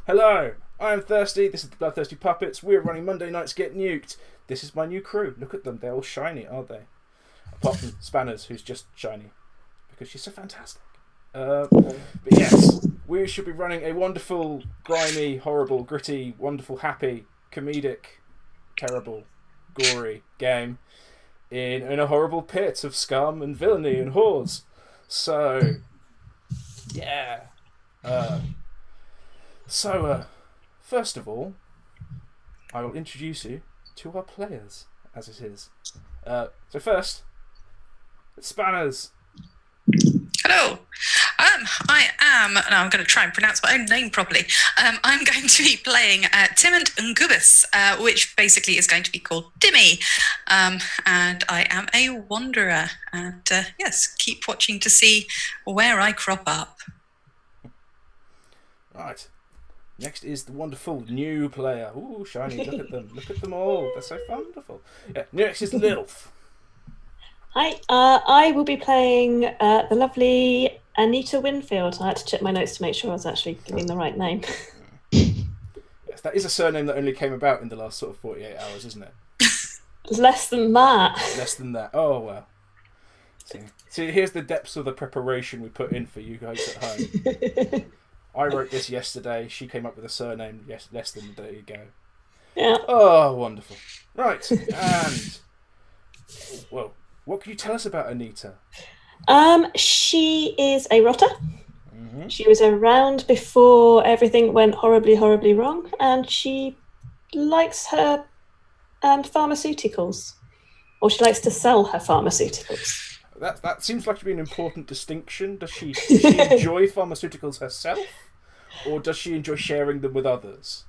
Hello, I am Thirsty, this is the Bloodthirsty Puppets, we're running Monday Nights Get Nuked. This is my new crew, look at them, they're all shiny, aren't they? Apart from Spanners, who's just shiny, because she's so fantastic. But yes, we should be running a wonderful, grimy, horrible, gritty, wonderful, happy, comedic, terrible, gory game in a horrible pit of scum and villainy and whores. So, yeah. First of all, I will introduce you to our players, as it is. So first, it's Spanners. Hello. I am, and I'm going to try and pronounce my own name properly. I'm going to be playing Timid Ngubis, which basically is going to be called Dimmy. And I am a wanderer. And yes, keep watching to see where I crop up. Right. Next is the wonderful new player. Ooh, shiny, look at them. Look at them all. They're so wonderful. Yeah. Next is Lilth. Hi, I will be playing the lovely Anita Winfield. I had to check my notes to make sure I was actually giving the right name. Yes, that is a surname that only came about in the last sort of 48 hours, isn't it? Less than that. Less than that. Oh, well. See, here's the depths of the preparation we put in for you guys at home. I wrote this yesterday. She came up with a surname less than a day ago. Yeah. Oh, wonderful. Right, and... Well, what can you tell us about Anita? She is a rotter. Mm-hmm. She was around before everything went horribly, horribly wrong, and she likes her pharmaceuticals. Or she likes to sell her pharmaceuticals. That seems like to be an important distinction. Does she enjoy pharmaceuticals herself? Or does she enjoy sharing them with others?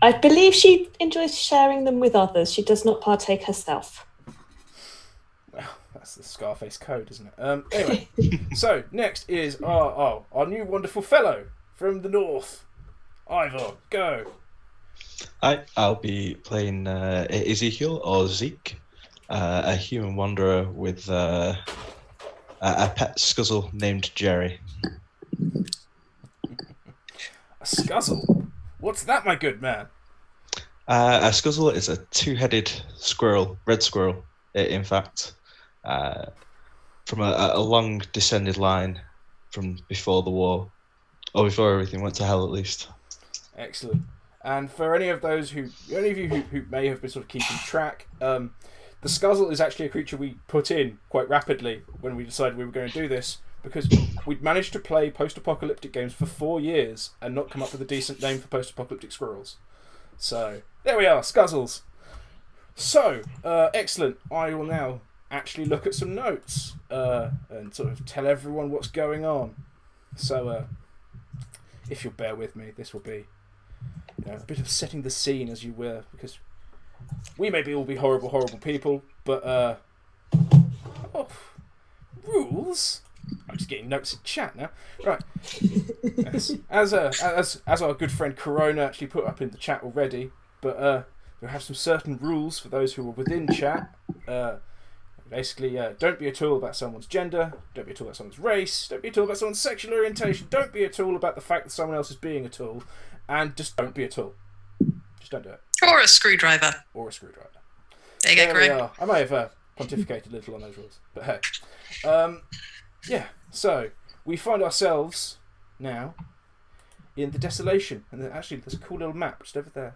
I believe she enjoys sharing them with others. She does not partake herself. Well, that's the Scarface code, isn't it? Anyway, so next is our new wonderful fellow from the north. Eivor, go. I'll be playing Ezekiel, or Zeke, a human wanderer with a pet scuzzle named Jerry. A scuzzle? What's that, my good man? A scuzzle is a two-headed squirrel, red squirrel, in fact, from a long descended line from before the war, or before everything went to hell, at least. Excellent. And for any of you who may have been sort of keeping track, the scuzzle is actually a creature we put in quite rapidly when we decided we were going to do this, because we'd managed to play post-apocalyptic games for 4 years and not come up with a decent name for post-apocalyptic squirrels. So, there we are, scuzzles. So, excellent. I will now actually look at some notes and sort of tell everyone what's going on. So, if you'll bear with me, this will be a bit of setting the scene, as you were, because we may all be horrible, horrible people, but rules. I'm just getting notes in chat now. Right. Yes. As our good friend Corona actually put up in the chat already, but we have some certain rules for those who are within chat. Basically, don't be a tool about someone's gender, don't be a tool about someone's race, don't be a tool about someone's sexual orientation, don't be a tool about the fact that someone else is being a tool, and just don't be a tool. Just don't do it. Or a screwdriver. There you go, Greg. I may have pontificated a little on those rules, but hey. Yeah, so we find ourselves now in the desolation, and actually there's a cool little map just over there.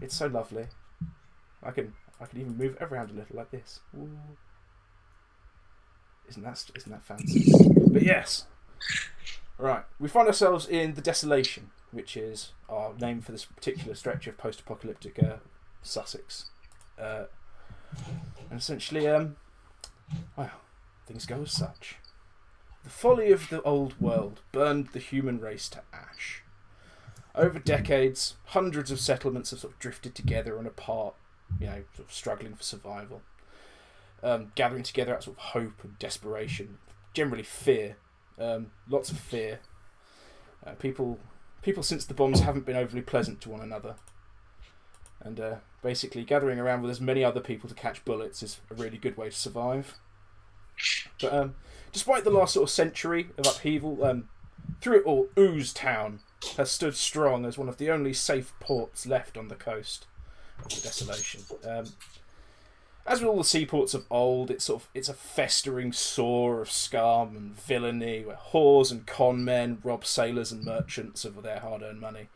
It's so lovely. I can even move around a little like this. Ooh. Isn't that fancy? But yes, right. We find ourselves in the desolation, which is our name for this particular stretch of post-apocalyptic Sussex, and essentially, well, things go as such. The folly of the old world burned the human race to ash. Over decades, hundreds of settlements have sort of drifted together and apart, sort of struggling for survival, gathering together out of hope and desperation, generally fear, lots of fear. People since the bombs haven't been overly pleasant to one another, and basically gathering around with as many other people to catch bullets is a really good way to survive. But despite the last sort of century of upheaval, through it all, Ooze Town has stood strong as one of the only safe ports left on the coast of the desolation. As with all the seaports of old, it's a festering sore of scum and villainy, where whores and con men rob sailors and merchants of their hard-earned money,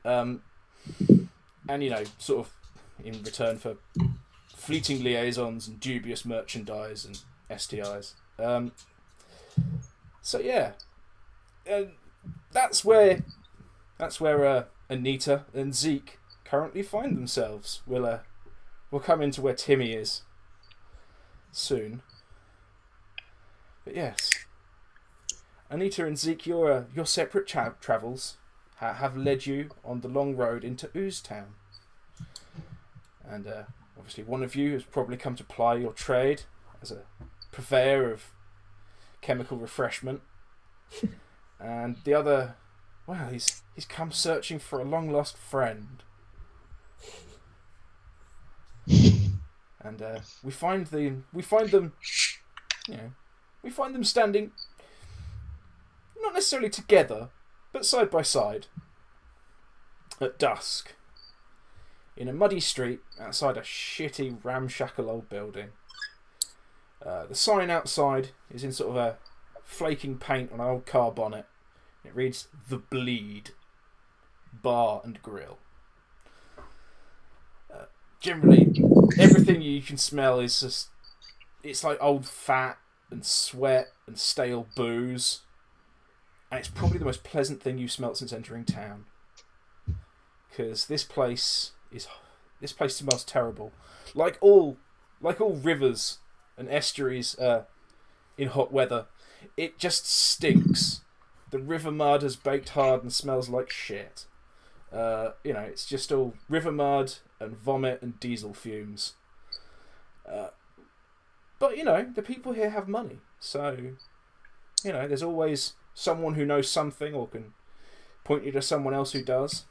and sort of in return for fleeting liaisons and dubious merchandise and STIs. That's where Anita and Zeke currently find themselves. We'll come into where Timmy is soon. But yes, Anita and Zeke, your separate travels have led you on the long road into Ooze Town. And obviously one of you has probably come to ply your trade as a purveyor of chemical refreshment. And the other, well, he's come searching for a long-lost friend. And we find them standing, not necessarily together, but side by side, at dusk, in a muddy street outside a shitty, ramshackle old building. The sign outside is in sort of a flaking paint on an old car bonnet. It reads, "The Bleed, Bar and Grill." Generally, everything you can smell is just... It's like old fat and sweat and stale booze. And it's probably the most pleasant thing you've smelt since entering town. Because this place smells terrible. Like all rivers and estuaries in hot weather, it just stinks. The river mud has baked hard and smells like shit. It's just all river mud and vomit and diesel fumes. But the people here have money, so there's always someone who knows something or can point you to someone else who does.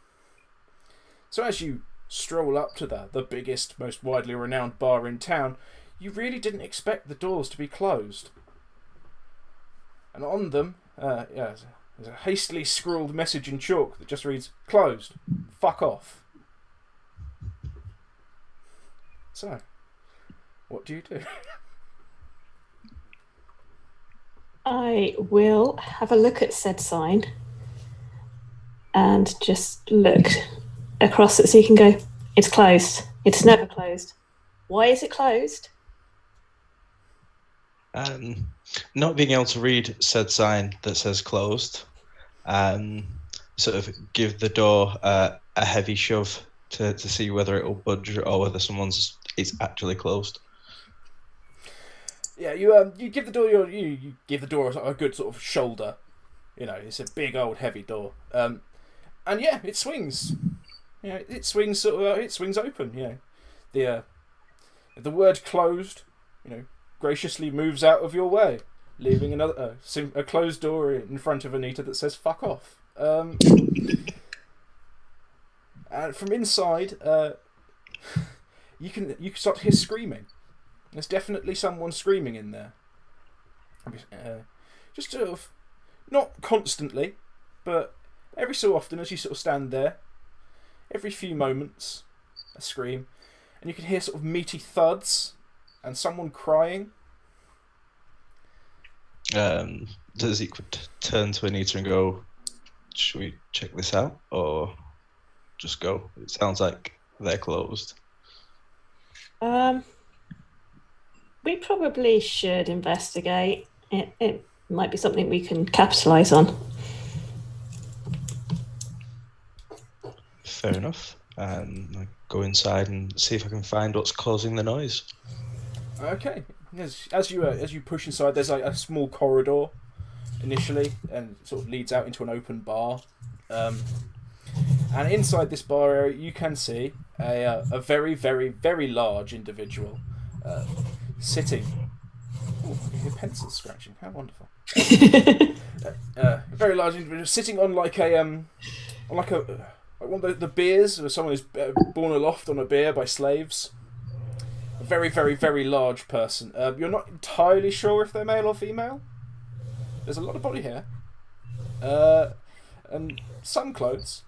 So as you stroll up to the biggest, most widely renowned bar in town, you really didn't expect the doors to be closed. And on them, there's a hastily scrawled message in chalk that just reads, "Closed. Fuck off." So, what do you do? I will have a look at said sign and just look across it so you can go, "It's closed. It's never closed. Why is it closed?" Not being able to read said sign that says closed, sort of give the door a heavy shove to see whether it will budge or whether it's actually closed. Yeah, you give the door you give the door a good sort of shoulder. It's a big old heavy door. And yeah, it swings. It swings it swings open. The word "closed," graciously moves out of your way, leaving a closed door in front of Anita that says "fuck off." And from inside, you can start to hear screaming. There's definitely someone screaming in there. Just sort of, not constantly, but every so often as you sort of stand there, every few moments, a scream, and you can hear sort of meaty thuds and someone crying. Does he turn to Anita and go, "Should we check this out or just go? It sounds like they're closed." We probably should investigate. It might be something we can capitalise on. Fair enough. I go inside and see if I can find what's causing the noise. Okay. As you push inside, there's like a small corridor initially, and it sort of leads out into an open bar. And inside this bar area, you can see a very, very, very large individual sitting. Oh, I can hear pencils scratching. How wonderful! A very large individual sitting on like one of the beers, or someone who's borne aloft on a beer by slaves. A very, very, very large person. You're not entirely sure if they're male or female. There's a lot of body hair. and some clothes.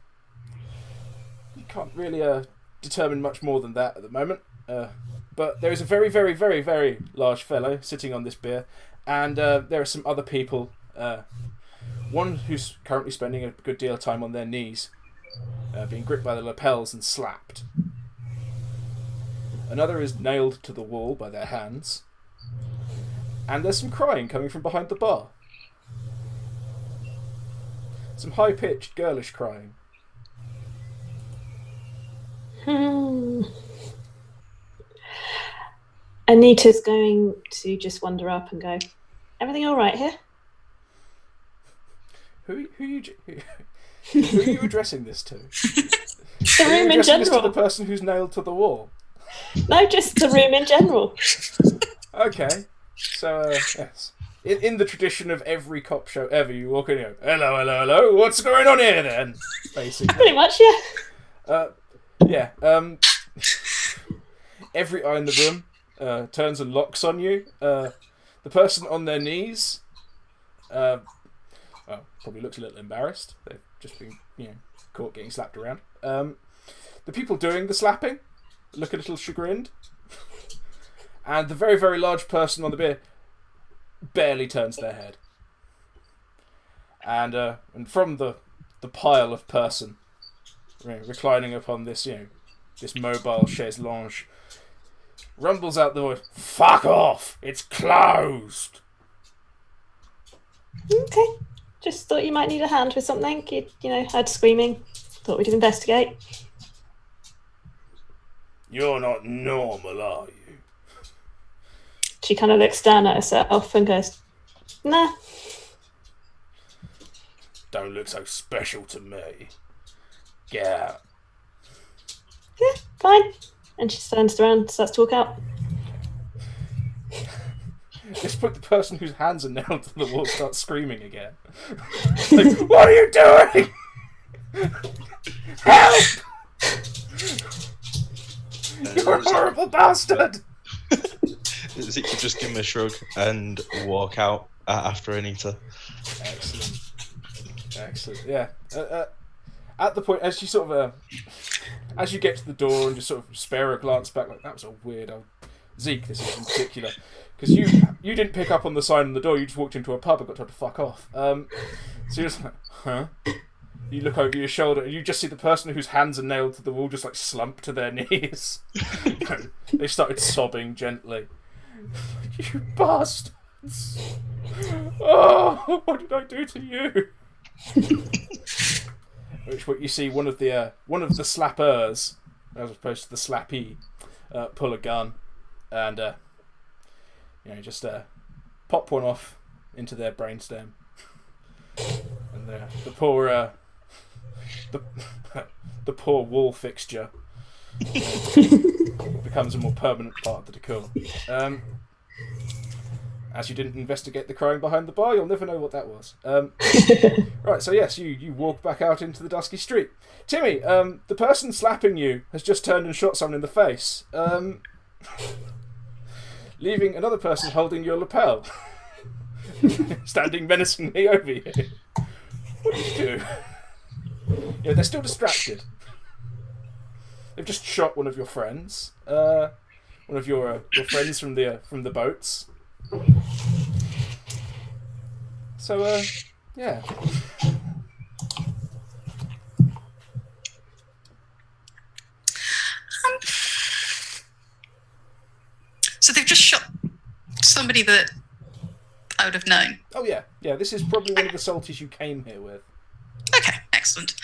You can't really determine much more than that at the moment. But there is a very, very, very, very large fellow sitting on this beer, and there are some other people. One who's currently spending a good deal of time on their knees, being gripped by the lapels and slapped. Another is nailed to the wall by their hands. And there's some crying coming from behind the bar. Some high-pitched, girlish crying. Anita's going to just wander up and go, everything all right here? Who are you addressing this to? The room in This to general. the person who's nailed to the wall. No, just the room in general. Okay, so yes, in the tradition of every cop show ever, you walk in, and you go, hello, hello, hello. What's going on here then? Basically, Pretty much, yeah. yeah. Every eye in the room turns and locks on you. The person on their knees, well, probably looks a little embarrassed. They've just been, caught getting slapped around. The people doing the slapping look a little chagrined, and the very, very large person on the beer barely turns their head. And from the pile of person reclining upon this, this mobile chaise lounge, rumbles out the voice, "Fuck off! It's closed!" Okay. Just thought you might need a hand with something. You heard screaming. Thought we'd investigate. You're not normal, are you? She kind of looks down at herself and goes, nah. Don't look so special to me. Get out. Yeah, fine. And she turns around and starts to walk out. This point, the person whose hands are nailed to the wall starts screaming again. Like, what are you doing? Help! You're a horrible bastard! Zeke could just give him a shrug and walk out after Anita. Excellent. Yeah. At the point, as you sort of, as you get to the door and just sort of spare a glance back, like, that was a weird old Zeke. This is in particular, because you didn't pick up on the sign on the door. You just walked into a pub and got told to fuck off. So you're just like, huh? You look over your shoulder and you just see the person whose hands are nailed to the wall just like slump to their knees. They started sobbing gently. You bastards! Oh, what did I do to you? Which what you see one of the slappers, as opposed to the slappee, pull a gun and just pop one off into their brainstem, and the poor the poor wall fixture becomes a more permanent part of the decor. As you didn't investigate the crying behind the bar, you'll never know what that was. Right, so yes, you walk back out into the dusky street. Timmy, the person slapping you has just turned and shot someone in the face, leaving another person holding your lapel, standing menacingly over you. What do you do? They're still distracted. They've just shot one of your friends, one of your friends from the boats. So, yeah. So they've just shot somebody that I would have known. Oh yeah. This is probably one of the salties you came here with. Okay, excellent.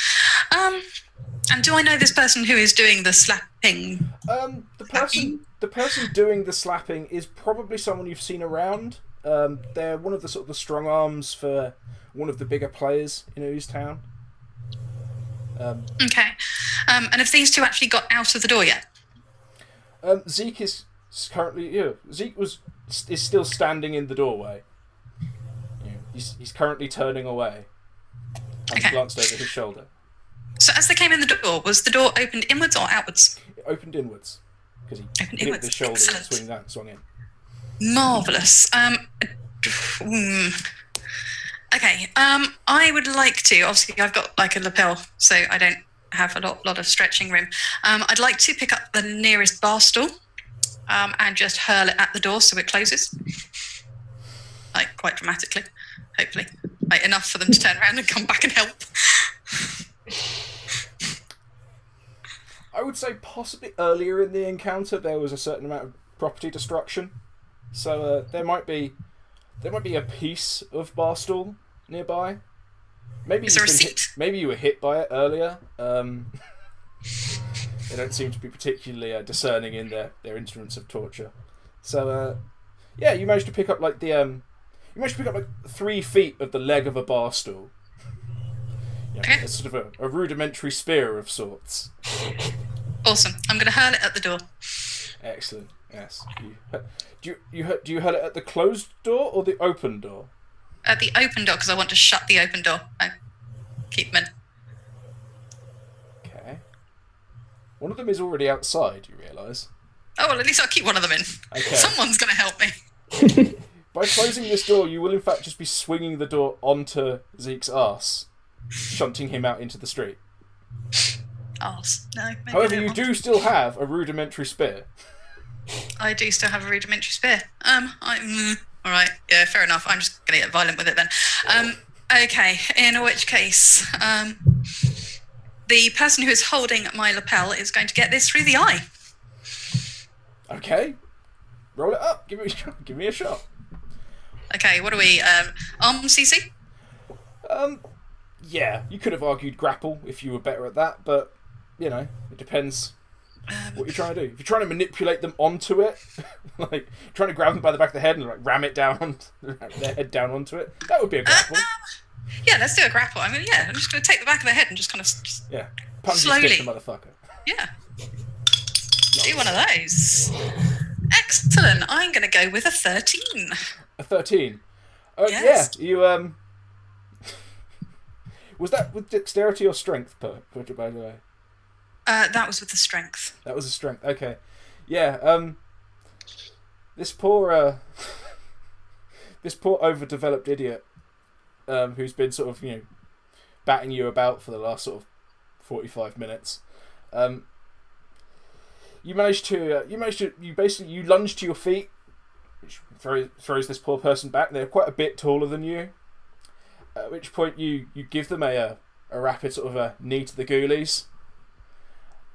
And do I know this person who is doing the slapping? The person doing the slapping is probably someone you've seen around. They're one of the sort of the strong arms for one of the bigger players in Ooze Town. Okay. And have these two actually got out of the door yet? Zeke is currently Zeke is still standing in the doorway. He's currently turning away. Having glanced over his shoulder. So as they came in the door, was the door opened inwards or outwards? It opened inwards because he hit the shoulder Excellent. and swung in. Marvellous. Okay, Okay. I would like to. Obviously, I've got like a lapel, so I don't have a lot of stretching room. I'd like to pick up the nearest bar stool, and just hurl it at the door so it closes, like quite dramatically, hopefully, like enough for them to turn around and come back and help. I would say possibly earlier in the encounter there was a certain amount of property destruction, so there might be a piece of barstool nearby. Maybe Is there a seat? Maybe you were hit by it earlier. They don't seem to be particularly discerning in their instruments of torture. So yeah, you managed to pick up like 3 feet of the leg of a barstool. Yeah, Okay. it's sort of a rudimentary spear of sorts. Awesome. I'm going to hurl it at the door. Excellent. Yes. Do you hurl it at the closed door or the open door? At the open door, because I want to shut the open door. I keep them in. Okay. One of them is already outside, you realise. Oh, well, at least I'll keep one of them in. Okay. Someone's going to help me. By closing this door, you will in fact just be swinging the door onto Zeke's arse, shunting him out into the street. Arse. No. Maybe However, I don't you want do still have a rudimentary spear. I do still have a rudimentary spear. All right. Yeah, fair enough. I'm just going to get violent with it then. Okay. In which case, the person who is holding my lapel is going to get this through the eye. Okay. Roll it up. Give me a shot. Okay. What are we? Arm CC? Yeah, you could have argued grapple if you were better at that, but you know, it depends what you're trying to do. If you're trying to manipulate them onto it, like trying to grab them by the back of the head and like ram it down, their head down onto it, that would be a grapple. Yeah, let's do a grapple. I mean, yeah, I'm just going to take the back of their head and just kind of Yeah, punch slowly. stick the motherfucker. Yeah. Do one of those. Excellent. I'm going to go with a 13. A 13. Yes. Yeah, you was that with dexterity or strength, by the way? That was with the strength. That was a strength. Okay. Yeah. This poor overdeveloped idiot, who's been sort of batting you about for the last sort of 45 minutes. You lunge to your feet, which throws this poor person back. They're quite a bit taller than you. At which point you give them a rapid sort of a knee to the ghoulies,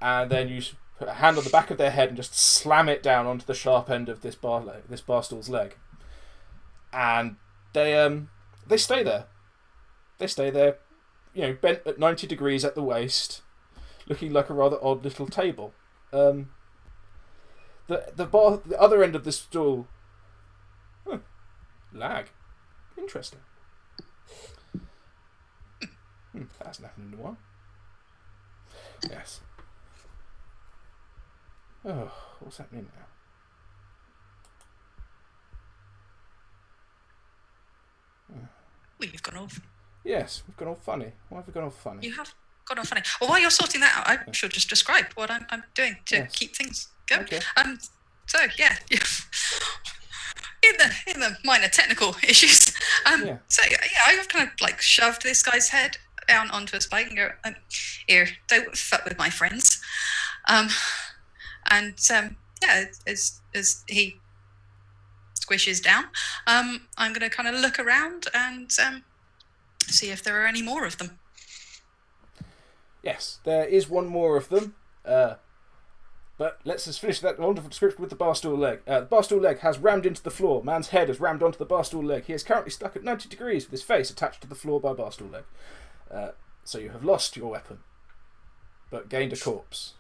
and then you put a hand on the back of their head and just slam it down onto the sharp end of this barstool's leg. And they stay there. They stay there, bent at 90 degrees at the waist, looking like a rather odd little table. The other end of the stool. Lag. Interesting. That hasn't happened in a while. Yes. Oh, what's happening now? Well, you've gone off. Yes, we've gone all funny. Why have we gone all funny? You have gone off funny. Well, while you're sorting that out, I should just describe what I'm doing to keep things going. Okay. So yeah. In the minor technical issues. So yeah, I've kind of like shoved this guy's head down onto a spike and go, here, don't fuck with my friends. As he squishes down, I'm going to kind of look around and see if there are any more of them. Yes, there is one more of them. But let's just finish that wonderful description with the barstool leg. The barstool leg has rammed into the floor. Man's head has rammed onto the barstool leg. He is currently stuck at 90 degrees with his face attached to the floor by a barstool leg. So you have lost your weapon, but gained a corpse.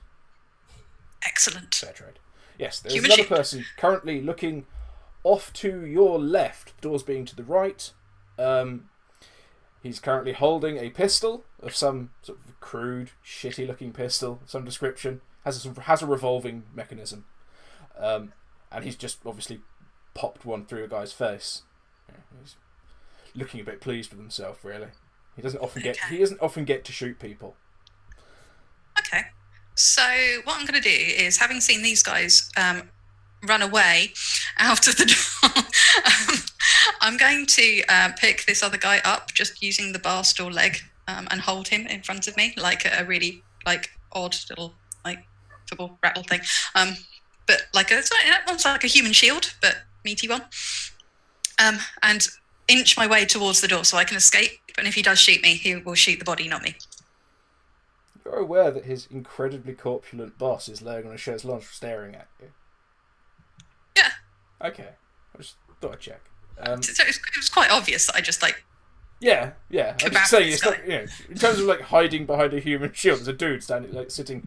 Excellent. Fair trade. Yes, there's another person currently looking off to your left, doors being to the right. He's currently holding a pistol of some sort of crude, shitty-looking pistol of some description. Has a revolving mechanism, and he's just obviously popped one through a guy's face. He's looking a bit pleased with himself, really. He doesn't often get to shoot people. Okay, so what I'm going to do is, having seen these guys run away out of the door, I'm going to pick this other guy up, just using the bar stool leg, and hold him in front of me like a really odd little football rattle thing. But it's almost like a human shield, but meaty one. And inch my way towards the door so I can escape. And if he does shoot me, he will shoot the body, not me. You're aware that his incredibly corpulent boss is laying on a chaise lounge staring at you. Yeah. Okay. I just thought I'd check. So it was quite obvious that I just Yeah. I'm just saying, it's not, in terms of hiding behind a human shield, there's a dude standing, sitting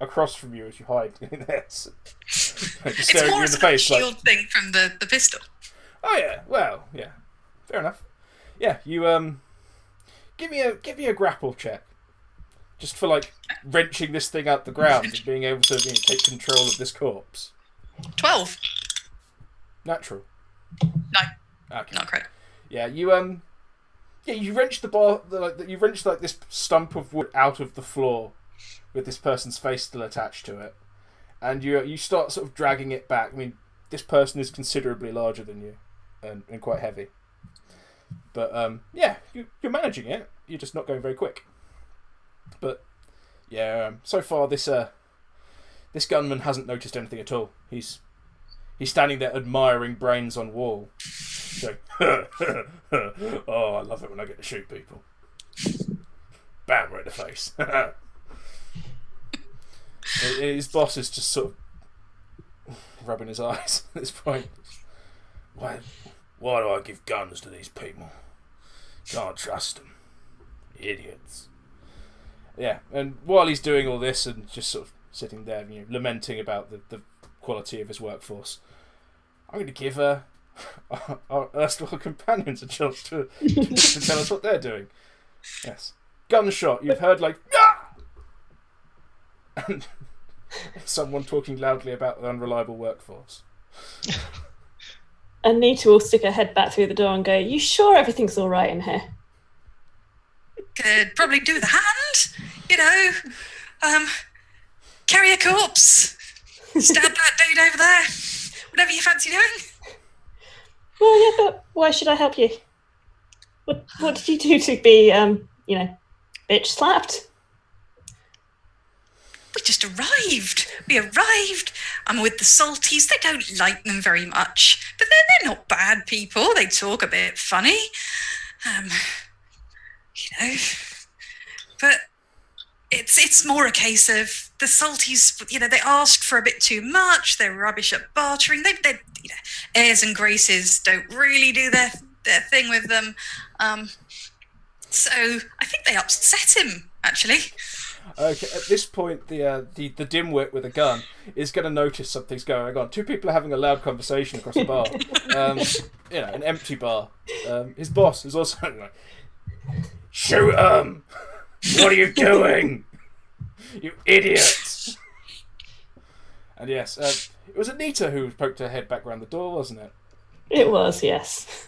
across from you as you hide in there. Just staring you in the face. It's more a shield thing from the pistol. Oh yeah, well, yeah, fair enough. Yeah, you give me a grapple check, just for wrenching this thing out the ground and being able to take control of this corpse. 12. Natural. No. Okay. Not correct. Yeah, you wrench the bar, you wrench this stump of wood out of the floor with this person's face still attached to it, and you start sort of dragging it back. I mean, this person is considerably larger than you, and quite heavy. But you're managing it. You're just not going very quick. But yeah, so far this gunman hasn't noticed anything at all. He's standing there admiring brains on wall. Going, oh, I love it when I get to shoot people. Bam, right in the face. His boss is just sort of rubbing his eyes at this point. Why do I give guns to these people? Can't trust them. Idiots. Yeah, and while he's doing all this and just sort of sitting there, lamenting about the quality of his workforce, I'm going to give our erstwhile companions a chance to tell us what they're doing. Yes. Gunshot. You've heard ah! And someone talking loudly about the unreliable workforce. Anita will stick her head back through the door and go, "You sure everything's all right in here?" Could probably do the hand, carry a corpse, stab that dude over there, whatever you fancy doing. Well, yeah, but why should I help you? What did you do to be, bitch slapped? We just arrived. I'm with the salties. They don't like them very much, but they're not bad people. They talk a bit funny, But it's more a case of the salties. They ask for a bit too much. They're rubbish at bartering. They airs and graces don't really do their thing with them. So I think they upset him actually. Okay, at this point, the dimwit with a gun is going to notice something's going on. Two people are having a loud conversation across a bar. An empty bar. His boss is also like, "Shoot 'em! What are you doing? You idiots!" And yes, it was Anita who poked her head back round the door, wasn't it? It was, yes.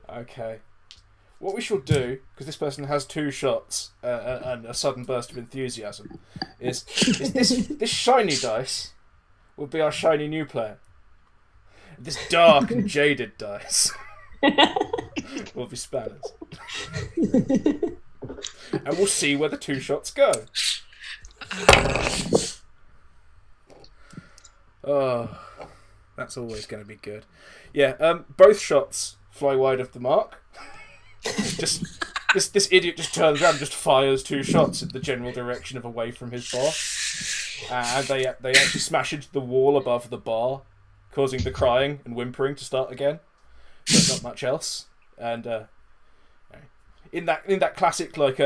Okay. What we shall do, because this person has 2 shots and a sudden burst of enthusiasm, is this shiny dice will be our shiny new player. This dark and jaded dice will be Spanners. And we'll see where the 2 shots go. Oh, that's always going to be good. Yeah, both shots fly wide of the mark. Just this idiot just turns around and just fires 2 shots in the general direction of away from his boss. And they actually smash into the wall above the bar, causing the crying and whimpering to start again. But not much else. And in that classic Mook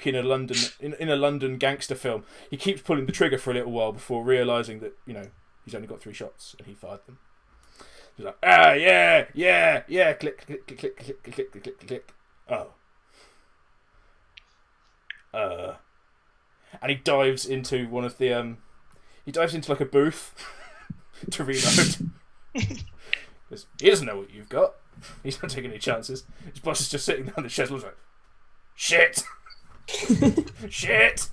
in a London gangster film, he keeps pulling the trigger for a little while before realising that he's only got 3 shots and he fired them. He's like, yeah, click, click, click, click, click, click, click, click, click. Oh. And he dives into one of the he dives into a booth to reload. Because he doesn't know what you've got. He's not taking any chances. His boss is just sitting down the chaise lounge like, shit. Shit.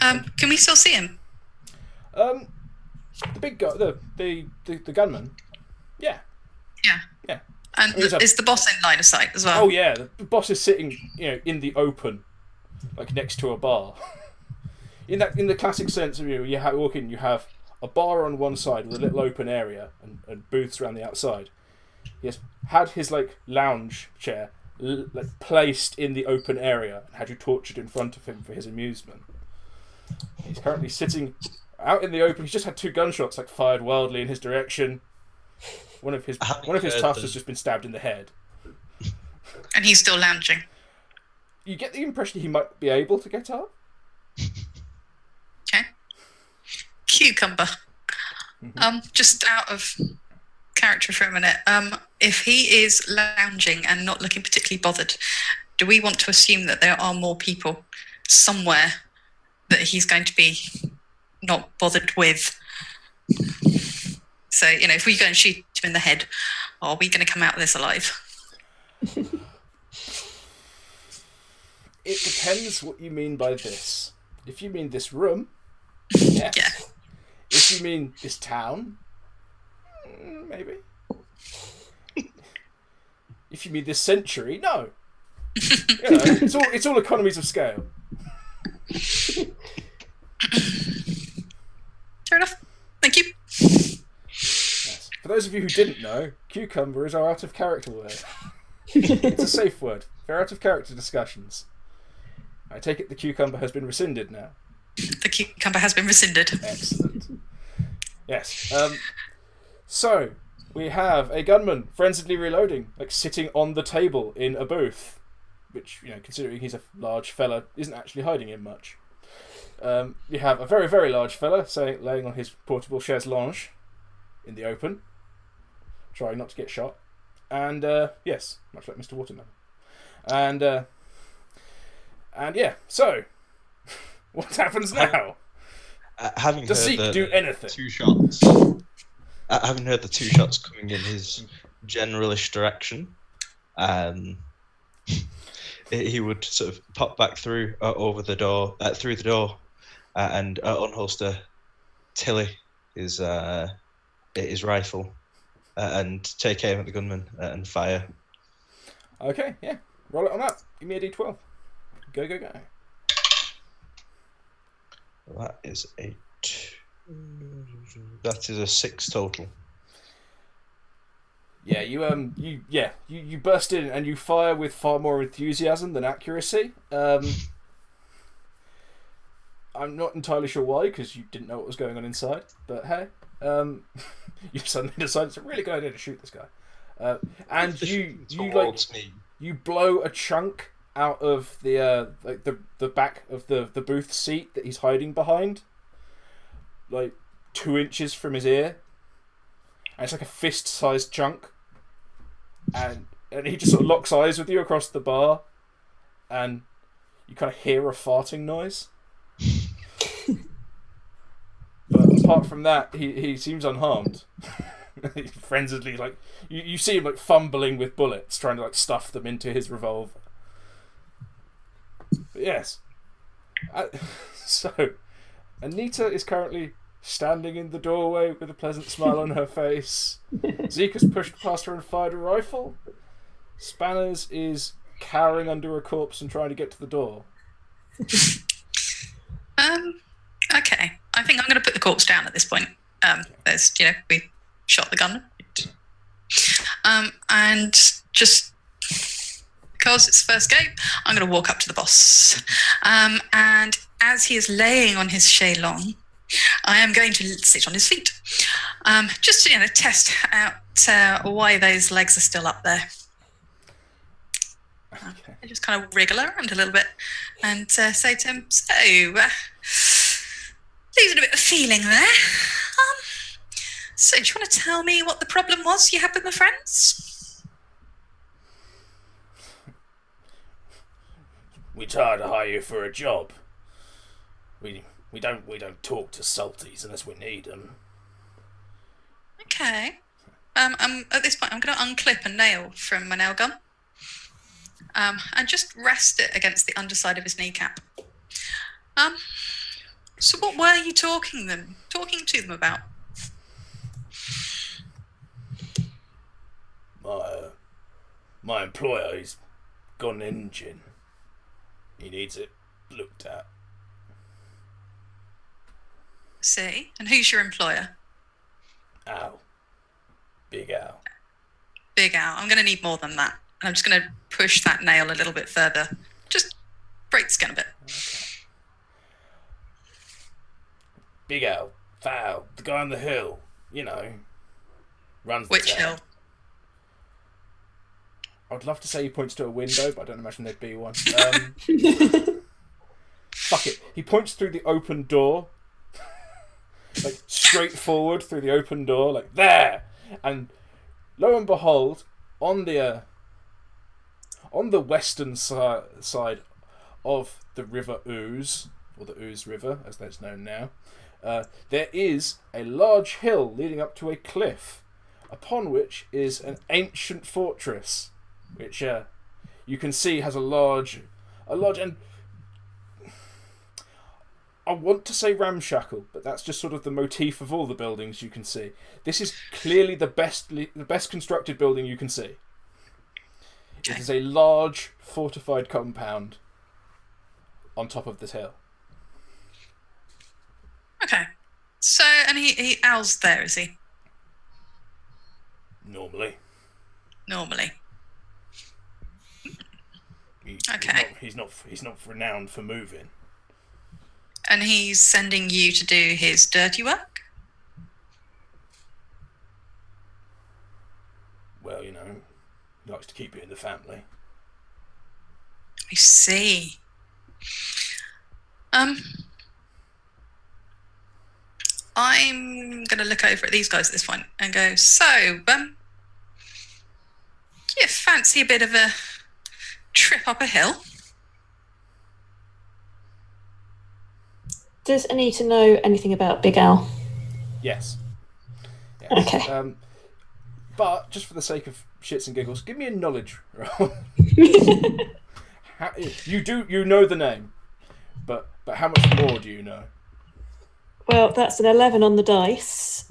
Can we still see him? The big guy, the gunman, yeah. And is the boss in line of sight as well? Oh yeah, the boss is sitting, in the open, like next to a bar. In the classic sense of you walk in, you have a bar on one side with a little open area and booths around the outside. He has had his lounge chair placed in the open area and had you tortured in front of him for his amusement. He's currently sitting out in the open. He's just had 2 gunshots fired wildly in his direction. One of his tufts has just been stabbed in the head. And he's still lounging. You get the impression he might be able to get up. Okay. Cucumber. Just out of character for a minute. If he is lounging and not looking particularly bothered, do we want to assume that there are more people somewhere that he's going to be not bothered with? So, if we go and shoot him in the head, are we going to come out of this alive? It depends what you mean by this. If you mean this room, yes. Yeah. If you mean this town, maybe. If you mean this century, no. It's all economies of scale. Fair enough. Thank you. Yes. For those of you who didn't know, cucumber is our out of character word. It's a safe word for out of character discussions. I take it the cucumber has been rescinded now. The cucumber has been rescinded. Excellent. Yes. So we have a gunman frenziedly reloading, sitting on the table in a booth, which, considering he's a large fella, isn't actually hiding in much. You have a very, very large fella laying on his portable chaise longue in the open, trying not to get shot. And yes, much like Mr. Watermelon. And yeah, so what happens now? Does Zeke do anything? 2 shots. Having heard the 2 shots coming in his generalish direction, he would sort of pop back through through the door, and unholster Tilly, his rifle, and take aim at the gunman and fire. Okay, yeah, roll it on up. Give me a d12. Go. That is that is a 6 total. Yeah, you burst in and you fire with far more enthusiasm than accuracy. I'm not entirely sure why, because you didn't know what was going on inside. But hey, you suddenly decided it's a really good idea to shoot this guy, and you blow a chunk out of the back of the booth seat that he's hiding behind, 2 inches from his ear, and it's like a fist-sized chunk, and he just sort of locks eyes with you across the bar, and you kind of hear a farting noise. But apart from that, he seems unharmed. He's frenziedly you see him fumbling with bullets, trying to stuff them into his revolver. But yes. So, Anita is currently standing in the doorway with a pleasant smile on her face. Zeke has pushed past her and fired a rifle. Spanners is cowering under a corpse and trying to get to the door. Okay. I think I'm going to put the corpse down at this point. There's, we shot the gunman. And just because it's the first game, I'm going to walk up to the boss. And as he is laying on his chaise longue, I am going to sit on his feet, just to test out why those legs are still up there. Okay. I just kind of wriggle around a little bit and say to him, "So, losing a bit of feeling there. So, do you want to tell me what the problem was you had with my friends?" We tried to hire you for a job. We don't talk to salties unless we need them. Okay. At this point, I'm going to unclip a nail from my nail gun, and just rest it against the underside of his kneecap. So, what were you talking to them about? My employer, he's got an engine. He needs it looked at. See? And who's your employer? Al. Big Al. Big Al. I'm going to need more than that. And I'm just going to push that nail a little bit further. Just break the skin a bit. Okay. Big Al. Val. The guy on the hill. You know. Runs the Which town. hill? I'd love to say he points to a window, but I don't imagine there'd be one. Fuck it. He points through the open door. Like, straight forward through the open door. Like, there! And lo and behold, on the western side of the River Ooze, or the Ooze River, as that's known now, there is a large hill leading up to a cliff, upon which is an ancient fortress, which you can see has a large, and I want to say ramshackle, but that's just sort of the motif of all the buildings you can see. This is clearly the best constructed building you can see. It is a large fortified compound on top of this hill. Okay. So, and Al's there, is he? Normally. Normally. Okay. He's not renowned for moving. And he's sending you to do his dirty work? Well, you know, he likes to keep it in the family. I see. I'm going to look over at these guys at this point and go, so, do you fancy a bit of a trip up a hill? Does Anita know anything about Big Al? Yes. Okay. But just for the sake of shits and giggles, give me a knowledge roll. You know the name, but how much more do you know? Well, that's an 11 on the dice,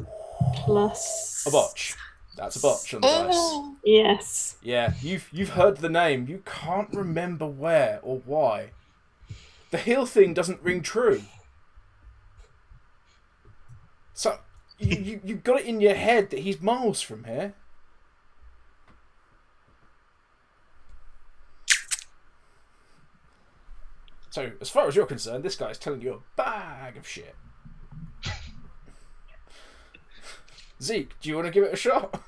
plus A botch. That's a botch on the dice. Yes. Yeah, you've heard the name. You can't remember where or why. The hill thing doesn't ring true. So you've got it in your head that he's miles from here. So, as far as you're concerned, this guy's telling you a bag of shit. Zeke, do you want to give it a shot?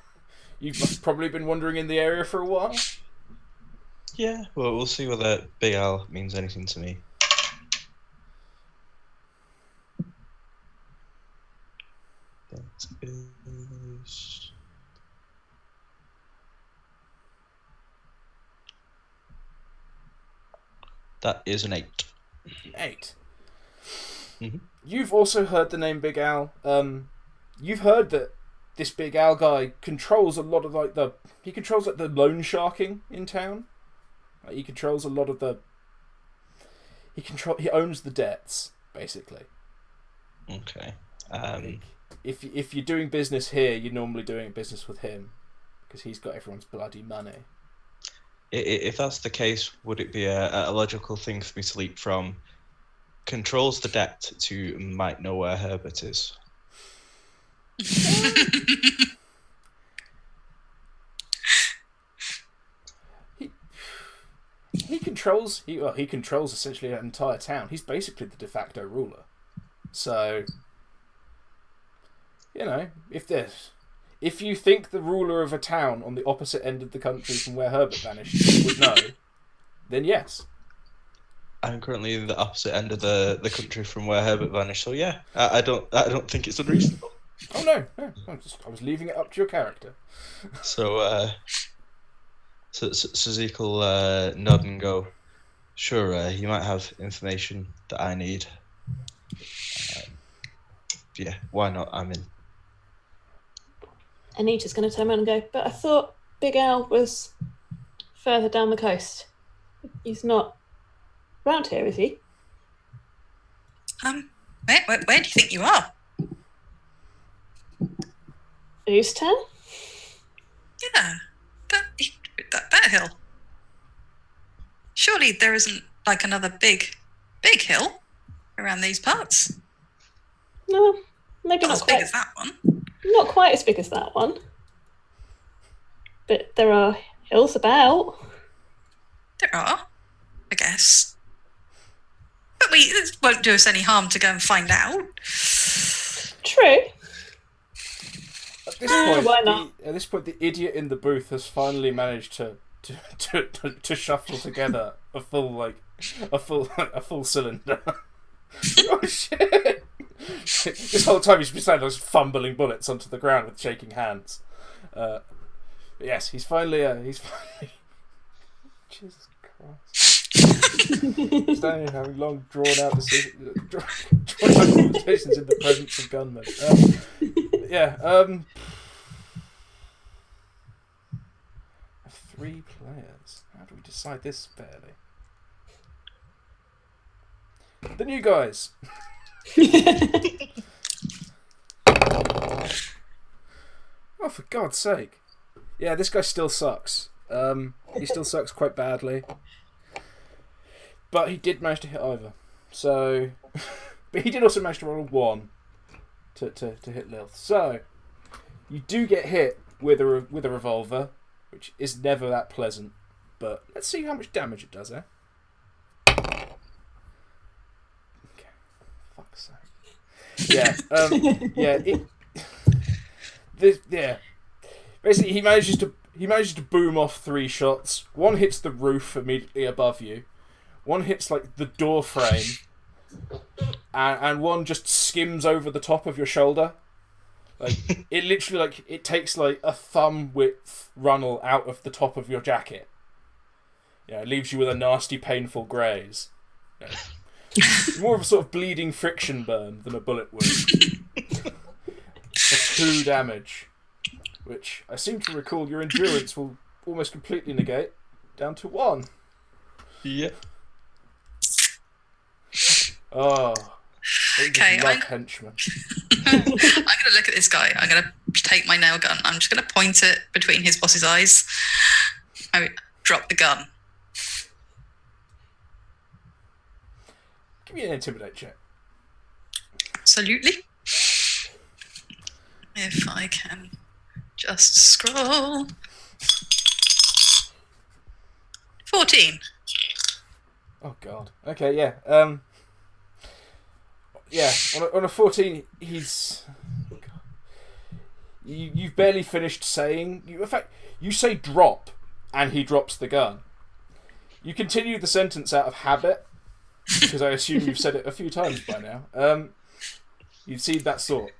You've probably been wandering in the area for a while. Yeah, well, we'll see whether Big Al means anything to me. That is an 8. 8. Mm-hmm. You've also heard the name Big Al. You've heard that this Big Al guy controls a lot of he controls the loan sharking in town. He controls a lot of he owns the debts basically. Okay. If you're doing business here, you're normally doing business with him because he's got everyone's bloody money. If that's the case, would it be a logical thing for me to leap from controls the debt to might know where Herbert is? He controls essentially an entire town. He's basically the de facto ruler. So, you know, if you think the ruler of a town on the opposite end of the country from where Herbert vanished would know, then yes. I'm currently in the opposite end of the country from where Herbert vanished, so yeah, I don't think it's unreasonable. Oh no, I was leaving it up to your character. So Zeke will nod and go, sure, you might have information that I need. Yeah, why not? I'm in. Anita's going to turn around and go, but I thought Big Al was further down the coast. He's not round here, is he? Where do you think you are? Ooze Town? Yeah, that that hill? Surely there isn't like another big hill around these parts. No, maybe Not not as big quite. as that one. Not quite as big as that one. But there are hills about. There are, I guess. But it won't do us any harm to go and find out. True. At this point, why not? the idiot in the booth has finally managed to shuffle together a full cylinder. Oh shit! This whole time he's been standing there fumbling bullets onto the ground with shaking hands. Yes, he's finally. Jesus Christ! Standing having long drawn out conversations in the presence of gunmen. Three players. How do we decide this fairly? The new guys. Oh, for God's sake! Yeah, this guy still sucks. He still sucks quite badly. But he did manage to hit Eivor. So, but he did also manage to roll a 1 to hit Lilth. So, you do get hit with a revolver, which is never that pleasant. But let's see how much damage it does, eh? Okay. Fuck's sake. Yeah. Basically, he manages to boom off 3 shots. One hits the roof immediately above you. One hits like the door frame, and one just skims over the top of your shoulder. Like it literally it takes like a thumb width runnel out of the top of your jacket. Yeah, it leaves you with a nasty, painful graze. Yeah. More of a sort of bleeding friction burn than a bullet wound. For 2 damage, which I seem to recall your endurance will almost completely negate, down to 1. Yeah. Oh. Okay, I'm henchman. going to look at this guy. I'm going to take my nail gun. I'm just going to point it between his boss's eyes. I drop the gun. Give me an intimidate check. Absolutely. If I can just scroll. 14. Oh God. Okay, yeah. Yeah. On a 14, he's. You've barely finished saying. In fact, you say drop, and he drops the gun. You continue the sentence out of habit, because I assume you've said it a few times by now. You've seen that sort.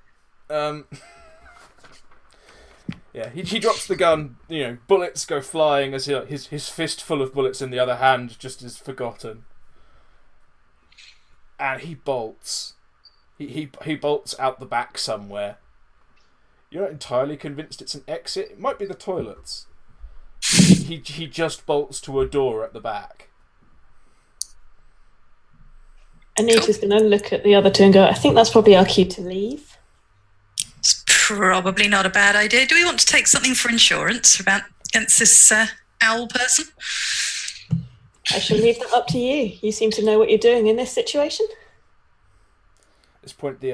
Yeah, he drops the gun. You know, bullets go flying as his fist full of bullets in the other hand just is forgotten, and he bolts. He bolts out the back somewhere. You're not entirely convinced it's an exit. It might be the toilets. He just bolts to a door at the back. Anita's going to look at the other 2 and go, I think that's probably our cue to leave. It's probably not a bad idea. Do we want to take something for insurance against this owl person? I shall leave that up to you. You seem to know what you're doing in this situation. At this point,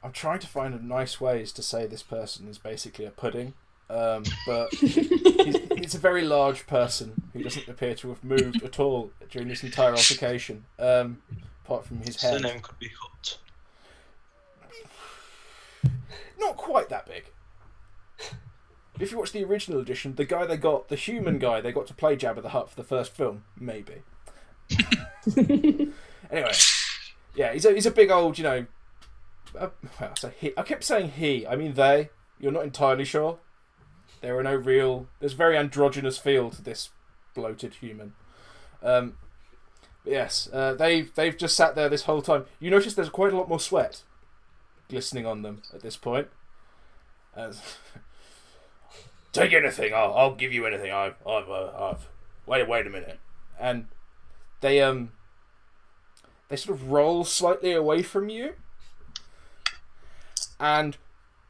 I'm trying to find nice ways to say this person is basically a pudding, but he's a very large person who doesn't appear to have moved at all during this entire altercation, apart from his head. Surname could be Hut. Not quite that big. If you watch the original edition, the human guy they got to play Jabba the Hutt for the first film, maybe. Anyway, yeah, he's a big old, I kept saying he. I mean they. You're not entirely sure. There's a very androgynous feel to this bloated human. But yes, they've just sat there this whole time. You notice there's quite a lot more sweat glistening on them at this point. Take anything. I'll give you anything. I've. Wait a minute. And they sort of roll slightly away from you, and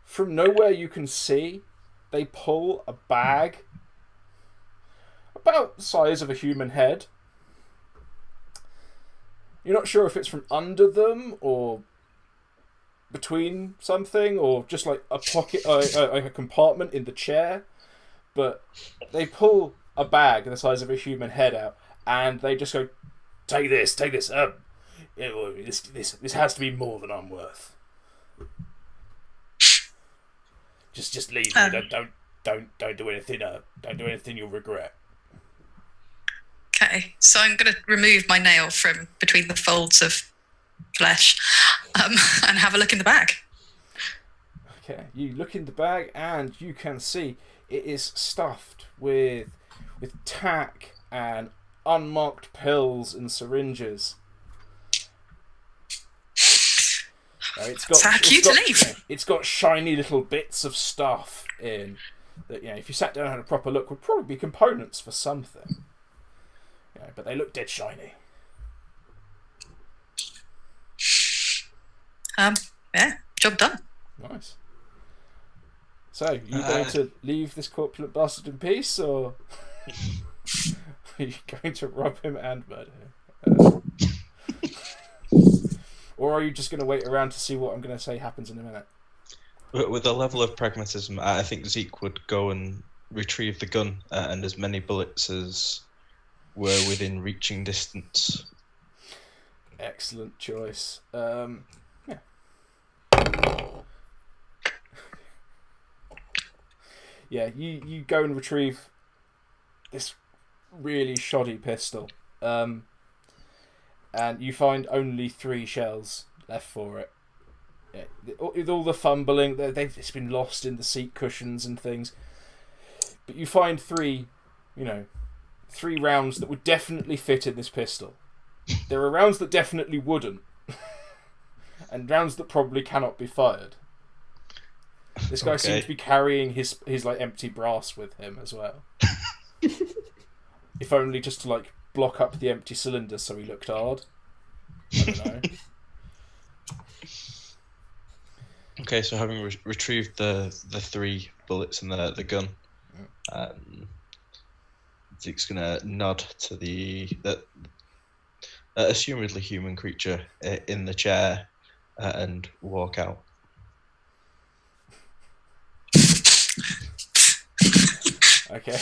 from nowhere you can see they pull a bag about the size of a human head. You're not sure if it's from under them or between something, or just like a pocket, like a compartment in the chair. But they pull a bag the size of a human head out, and they just go, "Take this, take this. This has to be more than I'm worth. Just leave me. Don't do anything. Don't do anything you'll regret." Okay, so I'm going to remove my nail from between the folds of flesh and have a look in the bag. Okay, you look in the bag and you can see it is stuffed with tack and unmarked pills and syringes. It's got shiny little bits of stuff in that, if you sat down and had a proper look, would probably be components for something. But they look dead shiny. Yeah, job done. Nice. So, you going to leave this corpulent bastard in peace, or are you going to rob him and murder him? Or are you just going to wait around to see what I'm going to say happens in a minute? With a level of pragmatism, I think Zeke would go and retrieve the gun and as many bullets as were within reaching distance. Excellent choice. Yeah, you go and retrieve this really shoddy pistol, and you find only 3 shells left for it. With all the fumbling, it's been lost in the seat cushions and things. But you find 3 rounds that would definitely fit in this pistol. There are rounds that definitely wouldn't, and rounds that probably cannot be fired. This guy seems to be carrying his like empty brass with him as well. If only just to like block up the empty cylinder so he looked hard. I don't know. Okay, so having retrieved the 3 bullets and the gun, Zeke's gonna nod to the assumedly human creature in the chair and walk out. Okay.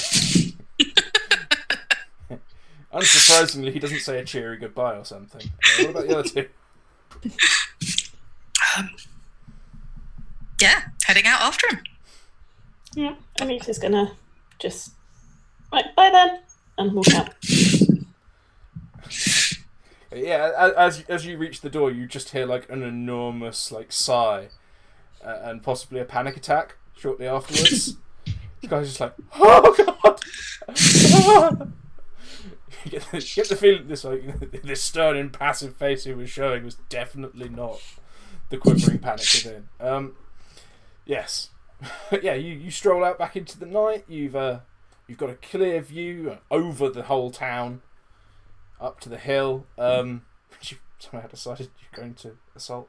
Unsurprisingly, he doesn't say a cheery goodbye or something. What about the other 2? Yeah, heading out after him. Yeah, Anita's gonna just bye then, and walk out. Yeah, as you reach the door, you just hear like an enormous like sigh, and possibly a panic attack shortly afterwards. This guy's just like, "Oh God!" You get the feeling this stern, impassive face he was showing was definitely not the quivering panic within. Yes, yeah. You stroll out back into the night. You've got a clear view over the whole town, up to the hill. Which you somehow decided you're going to assault.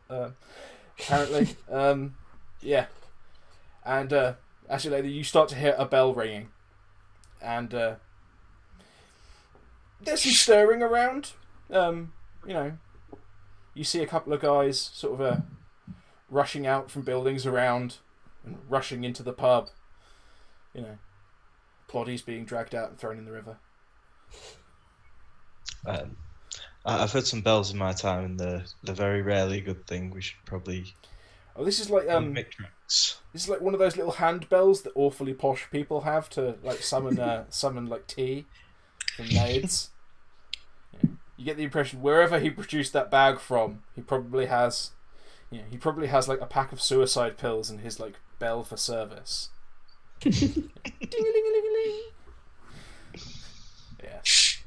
Apparently, yeah. And actually, later you start to hear a bell ringing, and there's some stirring around. You see a couple of guys sort of rushing out from buildings around and rushing into the pub. Bodies being dragged out and thrown in the river. I've heard some bells in my time, and they're very rarely a good thing. We should probably. Oh, this is like This is like one of those little hand bells that awfully posh people have to like summon like tea from maids. You get the impression wherever he produced that bag from, he probably has like a pack of suicide pills in his like bell for service. Ding-a-ling-a-ling-a-ling. Yeah. So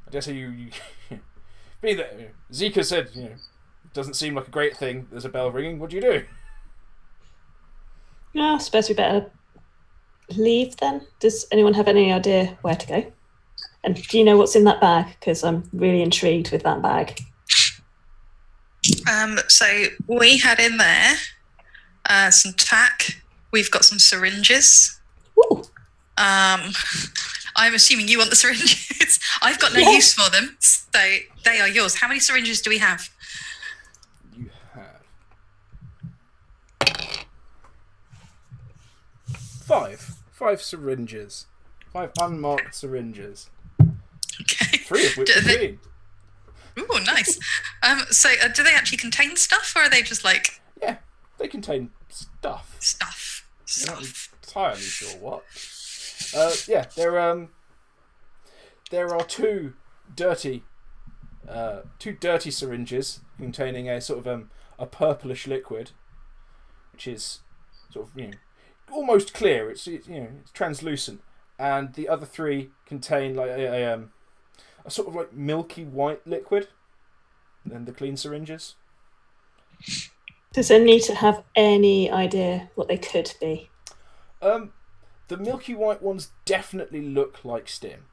I dare say you be there. Zika said, it doesn't seem like a great thing. There's a bell ringing. What do you do? Yeah, I suppose we better leave then. Does anyone have any idea where to go? And do you know what's in that bag? Because I'm really intrigued with that bag. So we had in there some tack. We've got some syringes. Ooh. I'm assuming you want the syringes. I've got no use for them, so they are yours. How many syringes do we have? You have 5 syringes. 5 unmarked syringes. Okay. 3 of which are clean. Ooh, nice. So do they actually contain stuff, or are they just like... Yeah, they contain stuff. Stuff. I'm not entirely sure what. Yeah, there are 2 dirty syringes containing a sort of a purplish liquid, which is sort of almost clear. It's it's translucent, and the other 3 contain like a sort of like milky white liquid. And the clean syringes. Does Anita have any idea what they could be? The milky white ones definitely look like stim.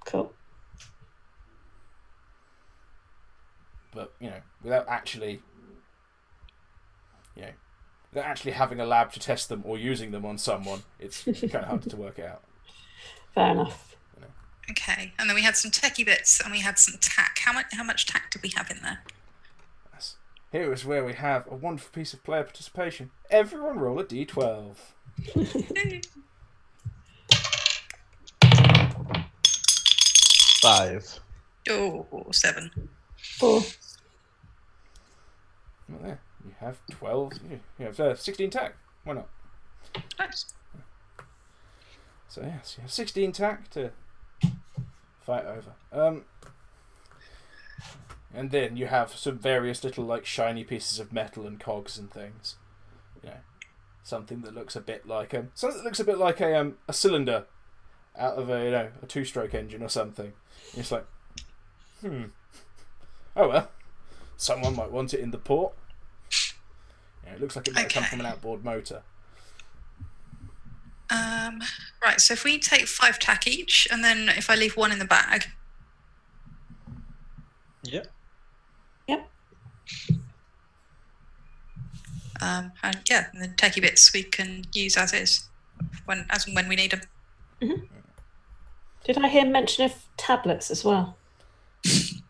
Cool. But without actually having a lab to test them or using them on someone, it's kind of hard to work it out. Fair enough. Okay, and then we had some techie bits, and we had some tack. How much tack did we have in there? Here is where we have a wonderful piece of player participation. Everyone roll a d12. 5. Oh, 7. 4. Well, there you have 12. You have 16 tack. Why not? Nice. So yes, you have 16 tack to fight over. And then you have some various little like shiny pieces of metal and cogs and things. Something that looks a bit like a cylinder out of a 2-stroke engine or something. And it's like, oh well, someone might want it in the port. It looks like it might come from an outboard motor. Right, so if we take 5 tack each, and then if I leave 1 in the bag. Yep. Yep. And the techie bits we can use as is, as and when we need them. Mm-hmm. Did I hear mention of tablets as well? You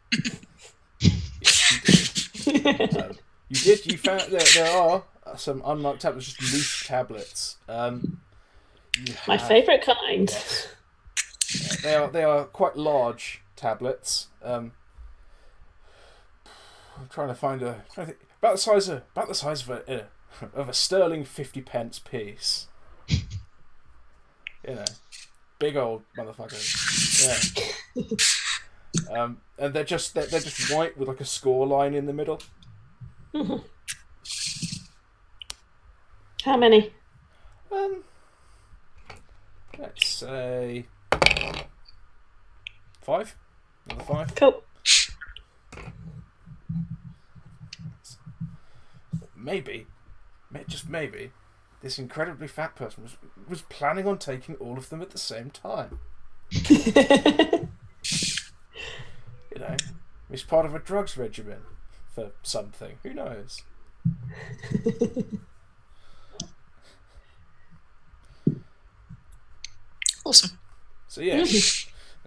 did. You found that there are some unmarked tablets, just loose tablets. My favourite kind. Yes. They are quite large tablets. I'm trying to think about the size of a sterling 50p piece. Big old motherfuckers. Yeah. And they're just white with like a score line in the middle. Mm-hmm. How many? Let's say 5. Another 5. Cool. Maybe, just maybe, this incredibly fat person was planning on taking all of them at the same time. It's part of a drugs regimen for something. Who knows? Awesome. So yeah,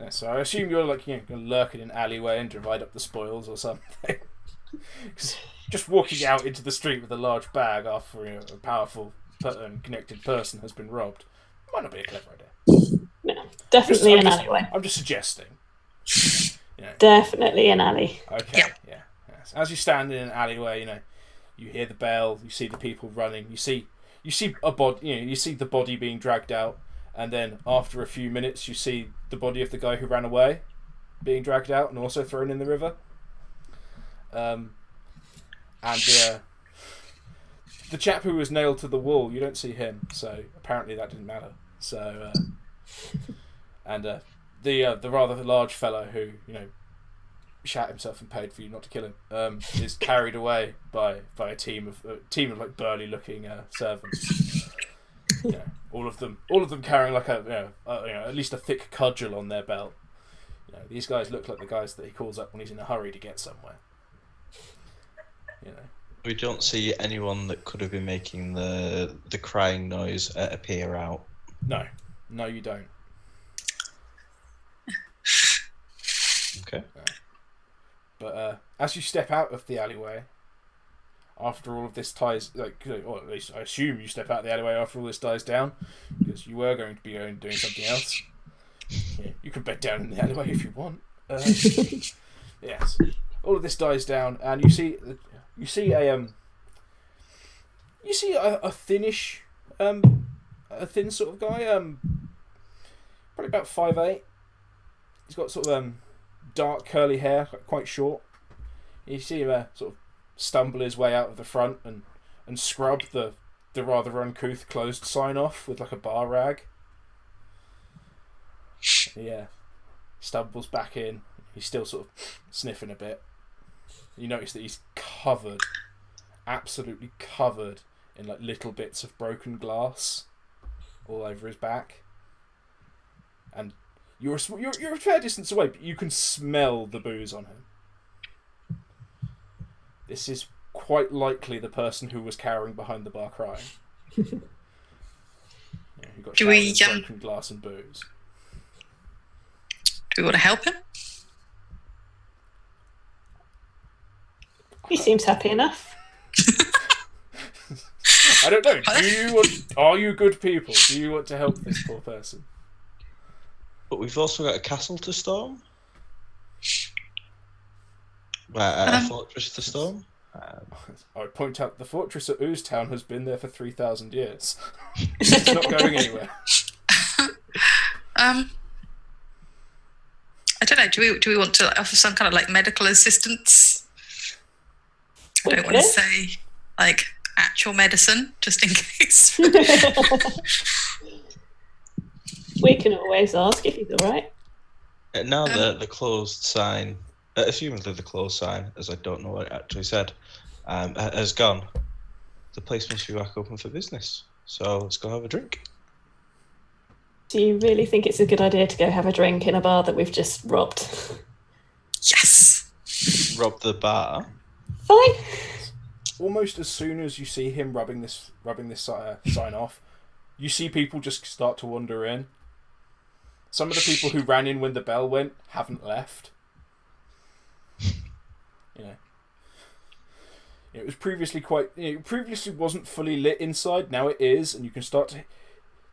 so I assume you're like gonna lurk in an alleyway and divide up the spoils or something. Because just walking out into the street with a large bag after a powerful and connected person has been robbed might not be a clever idea. No, definitely an alleyway. I'm just suggesting. Definitely an alley. Okay. Yeah. Yes. As you stand in an alleyway, you hear the bell, you see the people running, you see a body, you see the body being dragged out, and then after a few minutes, you see the body of the guy who ran away being dragged out and also thrown in the river. And the chap who was nailed to the wall, you don't see him, so apparently that didn't matter. So, and the rather large fellow who shat himself and paid for you not to kill him is carried away by a team of like burly looking servants. All of them carrying like at least a thick cudgel on their belt. These guys look like the guys that he calls up when he's in a hurry to get somewhere. We don't see anyone that could have been making the crying noise appear out. No, you don't. Okay. But as you step out of the alleyway, after all of this or at least I assume you step out of the alleyway after all this dies down, because you were going to be doing something else. Yeah, you can bed down in the alleyway if you want. Yes, all of this dies down, and you see a thinnish, a thin sort of guy, probably about 5'8". He's got sort of dark curly hair, quite short. You see him sort of stumble his way out of the front and scrub the rather uncouth closed sign off with like a bar rag. Yeah, stumbles back in. He's still sort of sniffing a bit. You notice that he's covered, absolutely covered in like little bits of broken glass all over his back. And you're a fair distance away, but you can smell the booze on him. This is quite likely the person who was cowering behind the bar crying. Yeah, who got showered in broken glass and booze. Do we want to help him? He seems happy enough. I don't know. Are you good people? Do you want to help this poor person? But we've also got a castle to storm. A fortress to storm. I would point out the fortress at Ooze Town has been there for 3,000 years. It's not going anywhere. I don't know. Do we want to offer some kind of like medical assistance? I don't want to say like actual medicine, just in case. We can always ask if he's all right. Now the closed sign, assumedly the closed sign, as I don't know what it actually said, has gone. The place must be back open for business. So let's go have a drink. Do you really think it's a good idea to go have a drink in a bar that we've just robbed? Yes. Rob the bar. Fine. Almost as soon as you see him rubbing this sign off, you see people just start to wander in. Some of the people who ran in when the bell went haven't left. You know, it was previously previously wasn't fully lit inside. Now it is, and you can start to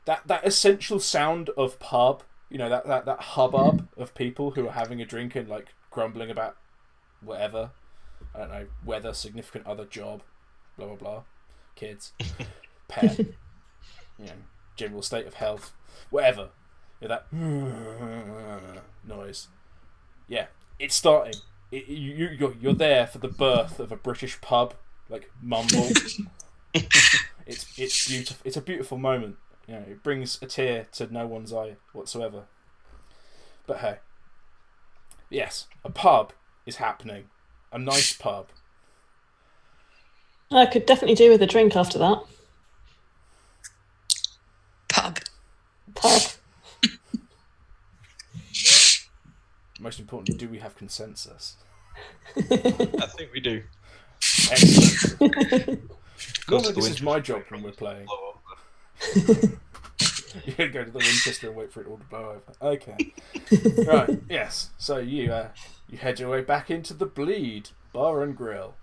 that essential sound of pub. You know, that hubbub of people who are having a drink and like grumbling about whatever. I don't know, weather, significant other, job, blah blah blah, kids, pet, you know, general state of health, whatever. Yeah, that noise. Yeah, it's starting. You're there for the birth of a British pub, like mumble. It's beautiful. It's a beautiful moment. You know, it brings a tear to no one's eye whatsoever. But hey, yes, a pub is happening. A nice pub. I could definitely do with a drink after that. Pub. Most importantly, do we have consensus? I think we do. Excellent. Normally this is my job when we're playing. You can go to the Winchester and wait for it all to blow over. Okay. Right, yes. So you head your way back into the Bleed Bar and Grill.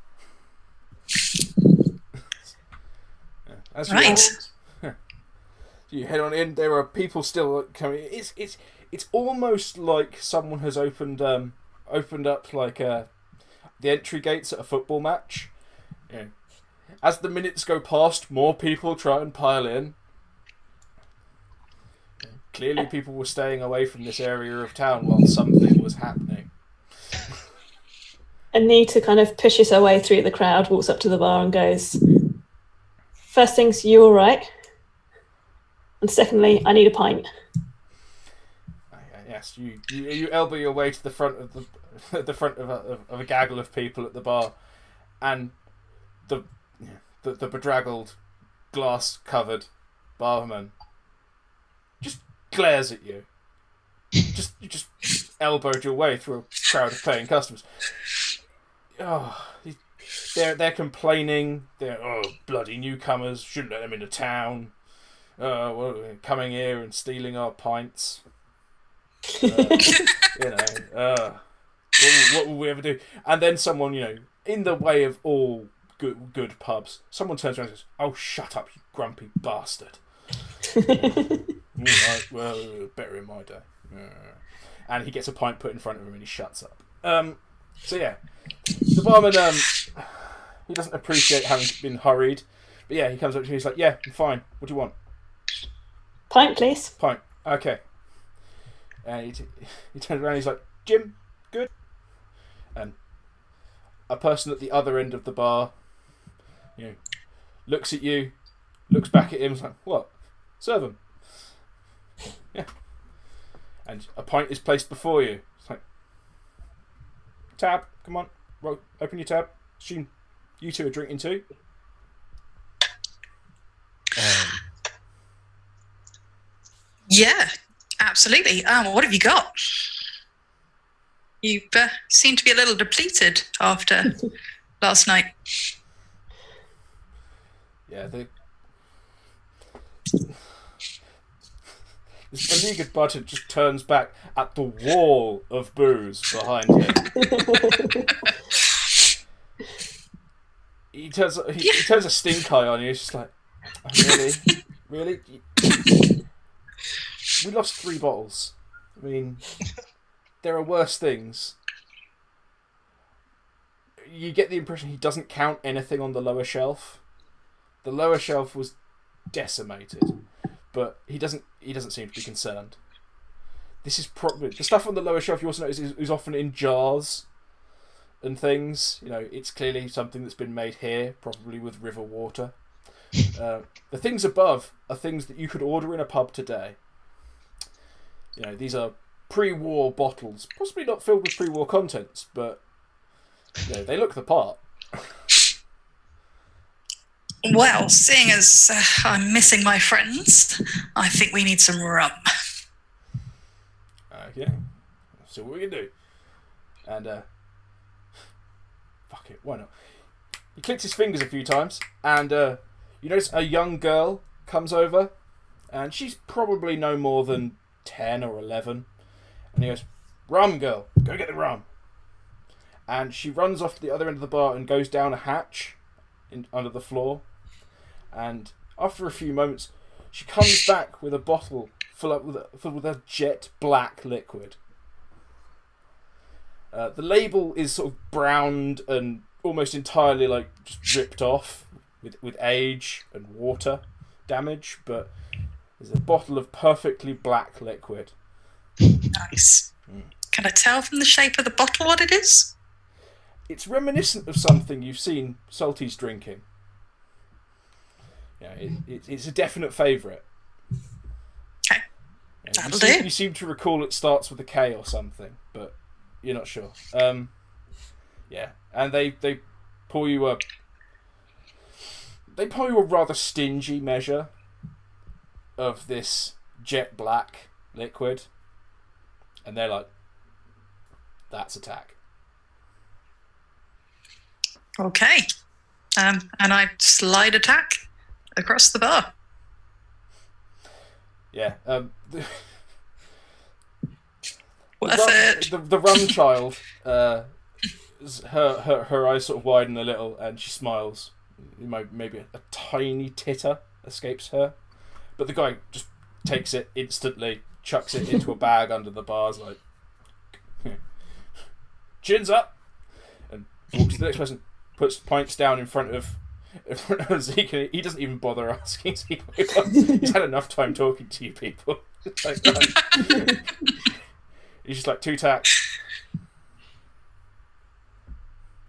As you Right. You head on in. There are people still coming. It's almost like someone has opened up like the entry gates at a football match. You know, as the minutes go past, more people try and pile in. Clearly, people were staying away from this area of town while something was happening. Anita kind of pushes her way through the crowd, walks up to the bar and goes, "First things, you all right? And secondly, I need a pint." Yes, you elbow your way to the front of the front of a gaggle of people at the bar, and the bedraggled, glass-covered barman just glares at you. You just elbowed your way through a crowd of paying customers. Oh, they're complaining. They're bloody newcomers, shouldn't let them into town. Well, coming here and stealing our pints. What will we ever do? And then someone, in the way of all good pubs, someone turns around and says, "Oh, shut up, you grumpy bastard." Right, well, better in my day. And he gets a pint put in front of him and he shuts up. So yeah, the barman, he doesn't appreciate having been hurried. But yeah, he comes up to me, he's like, "Yeah, I'm fine. What do you want?" Pint, please. Pint. Okay. And he turns around and he's like, "Jim, good?" And a person at the other end of the bar, looks at you, looks back at him, and is like, "What? Serve him." Yeah. And a pint is placed before you. It's like, "Tab, come on, open your tab. Assume you two are drinking too." Yeah, absolutely. What have you got? You seem to be a little depleted after last night. Yeah, this beleaguered button just turns back at the wall of booze behind him. He turns a stink eye on you. He's just like, "Oh, really? We lost 3 bottles. I mean, there are worse things." You get the impression he doesn't count anything on the lower shelf. The lower shelf was decimated, but he doesn't seem to be concerned. This is probably the stuff on the lower shelf. You also notice is often in jars and things. It's clearly something that's been made here, probably with river water. The things above are things that you could order in a pub today. These are pre-war bottles, possibly not filled with pre-war contents, but they look the part. Well, seeing as I'm missing my friends, I think we need some rum. Okay, so what we can do, and fuck it, why not? He clicks his fingers a few times, and you notice a young girl comes over, and she's probably no more than 10 or 11, and he goes, "Rum, girl, go get the rum." And she runs off to the other end of the bar and goes down a hatch under the floor. And after a few moments, she comes back with a bottle filled with a jet black liquid. The label is sort of browned and almost entirely just ripped off with age and water damage, but there's a bottle of perfectly black liquid. Nice. Can I tell from the shape of the bottle what it is? It's reminiscent of something you've seen Salty's drinking. It's a definite favourite. Okay. That'll do. You seem to recall it starts with a K or something, but you're not sure. Yeah, and they pour you a rather stingy measure of this jet black liquid, and they're like, "That's attack." Okay. And I slide attack across the bar. Yeah. A third. The rum child, her eyes sort of widen a little, and she smiles. Maybe a tiny titter escapes her, but the guy just takes it instantly, chucks it into a bag under the bars, like, "Chins up," and walks to the next person. Puts pints down in front of Zeke, and he doesn't even bother asking Zeke. He's had enough time talking to you people. Right. He's just like, 2 tacks.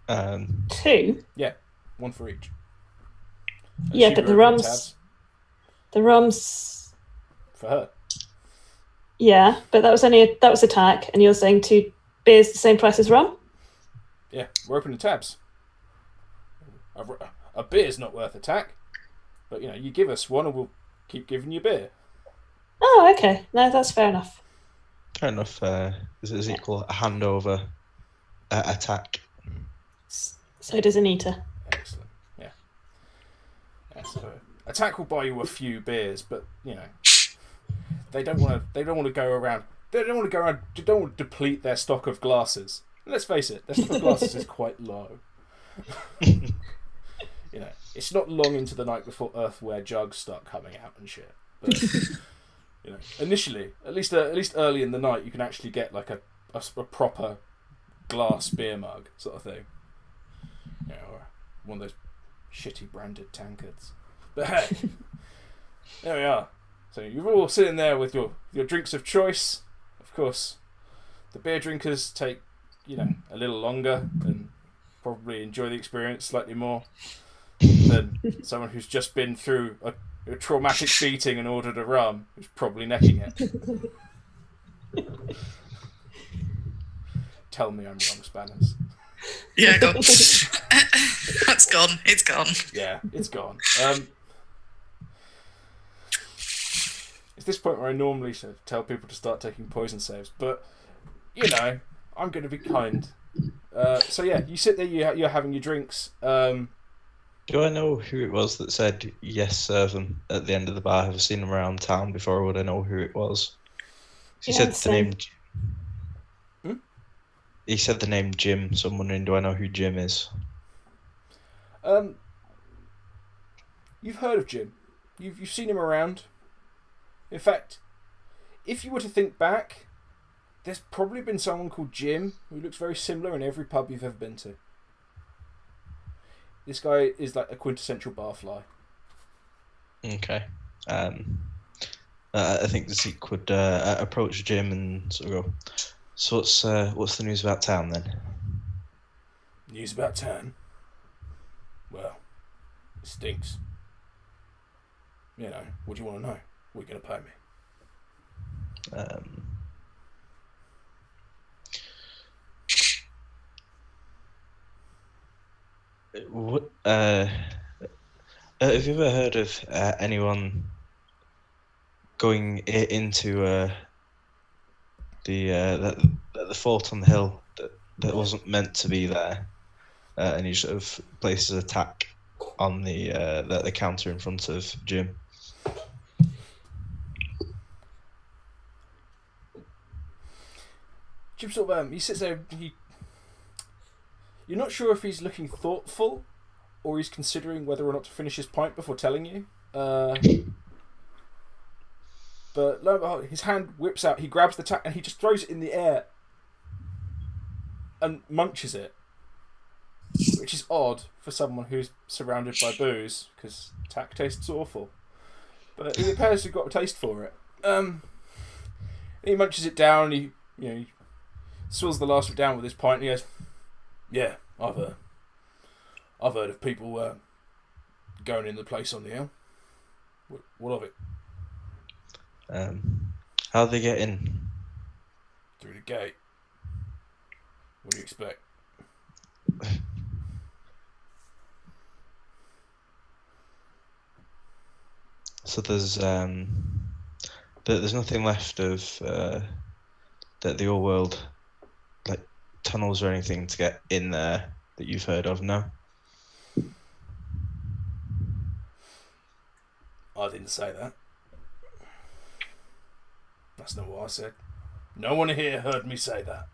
2? Yeah, 1 for each. Yeah, but the rum's for her. Yeah, but that was attack, and you're saying 2 beers the same price as rum? Yeah, we're opening tabs. A beer's not worth attack, but you give us one and we'll keep giving you beer. Oh, okay. No, that's fair enough. Fair enough. Is equal a handover attack? So does Anita. Excellent. Yeah. So attack will buy you a few beers, but they don't want to. They don't want to go around. They don't want to go around. They don't want to deplete their stock of glasses. Let's face it, their stock of glasses is quite low. It's not long into the night before earthenware jugs start coming out and shit. But initially, at least early in the night, you can actually get like a proper glass beer mug sort of thing. Or one of those shitty branded tankards. But hey, there we are. So you're all sitting there with your drinks of choice. Of course, the beer drinkers take a little longer and probably enjoy the experience slightly more than someone who's just been through a traumatic beating and ordered a rum, who's probably necking it. Tell me I'm wrong, Spanners. Yeah, go on. That's gone. It's gone. Yeah, it's gone. It's this point where I normally tell people to start taking poison saves, but I'm going to be kind. So yeah, you sit there, you're having your drinks. Do I know who it was that said yes, serve them at the end of the bar? Have I seen them around town before, or would I know who it was? He said the name. He said the name Jim, so I'm wondering, do I know who Jim is? You've heard of Jim. You've seen him around. In fact, if you were to think back, there's probably been someone called Jim who looks very similar in every pub you've ever been to. This guy is like a quintessential barfly. Okay. I think the Zeke would approach Jim and sort of go, so what's the news about town then? News about town? Well, it stinks. What do you want to know? What are you going to pay me? What, have you ever heard of anyone going into the fort on the hill that wasn't meant to be there, and he sort of places an attack on the counter in front of Jim? Jim sort of he sits there. You're not sure if he's looking thoughtful or he's considering whether or not to finish his pint before telling you. But lo and behold, his hand whips out, he grabs the tack and he just throws it in the air and munches it. Which is odd for someone who's surrounded by booze, because tack tastes awful. But he appears to have got a taste for it. He munches it down, he swills the last of it down with his pint and he goes, "Yeah, I've heard of people going in the place on the hill. What of it?" How they get in? Through the gate. What do you expect? So there's nothing left of the old world, like tunnels or anything to get in there that you've heard of, no? I didn't say that. That's not what I said. No one here heard me say that.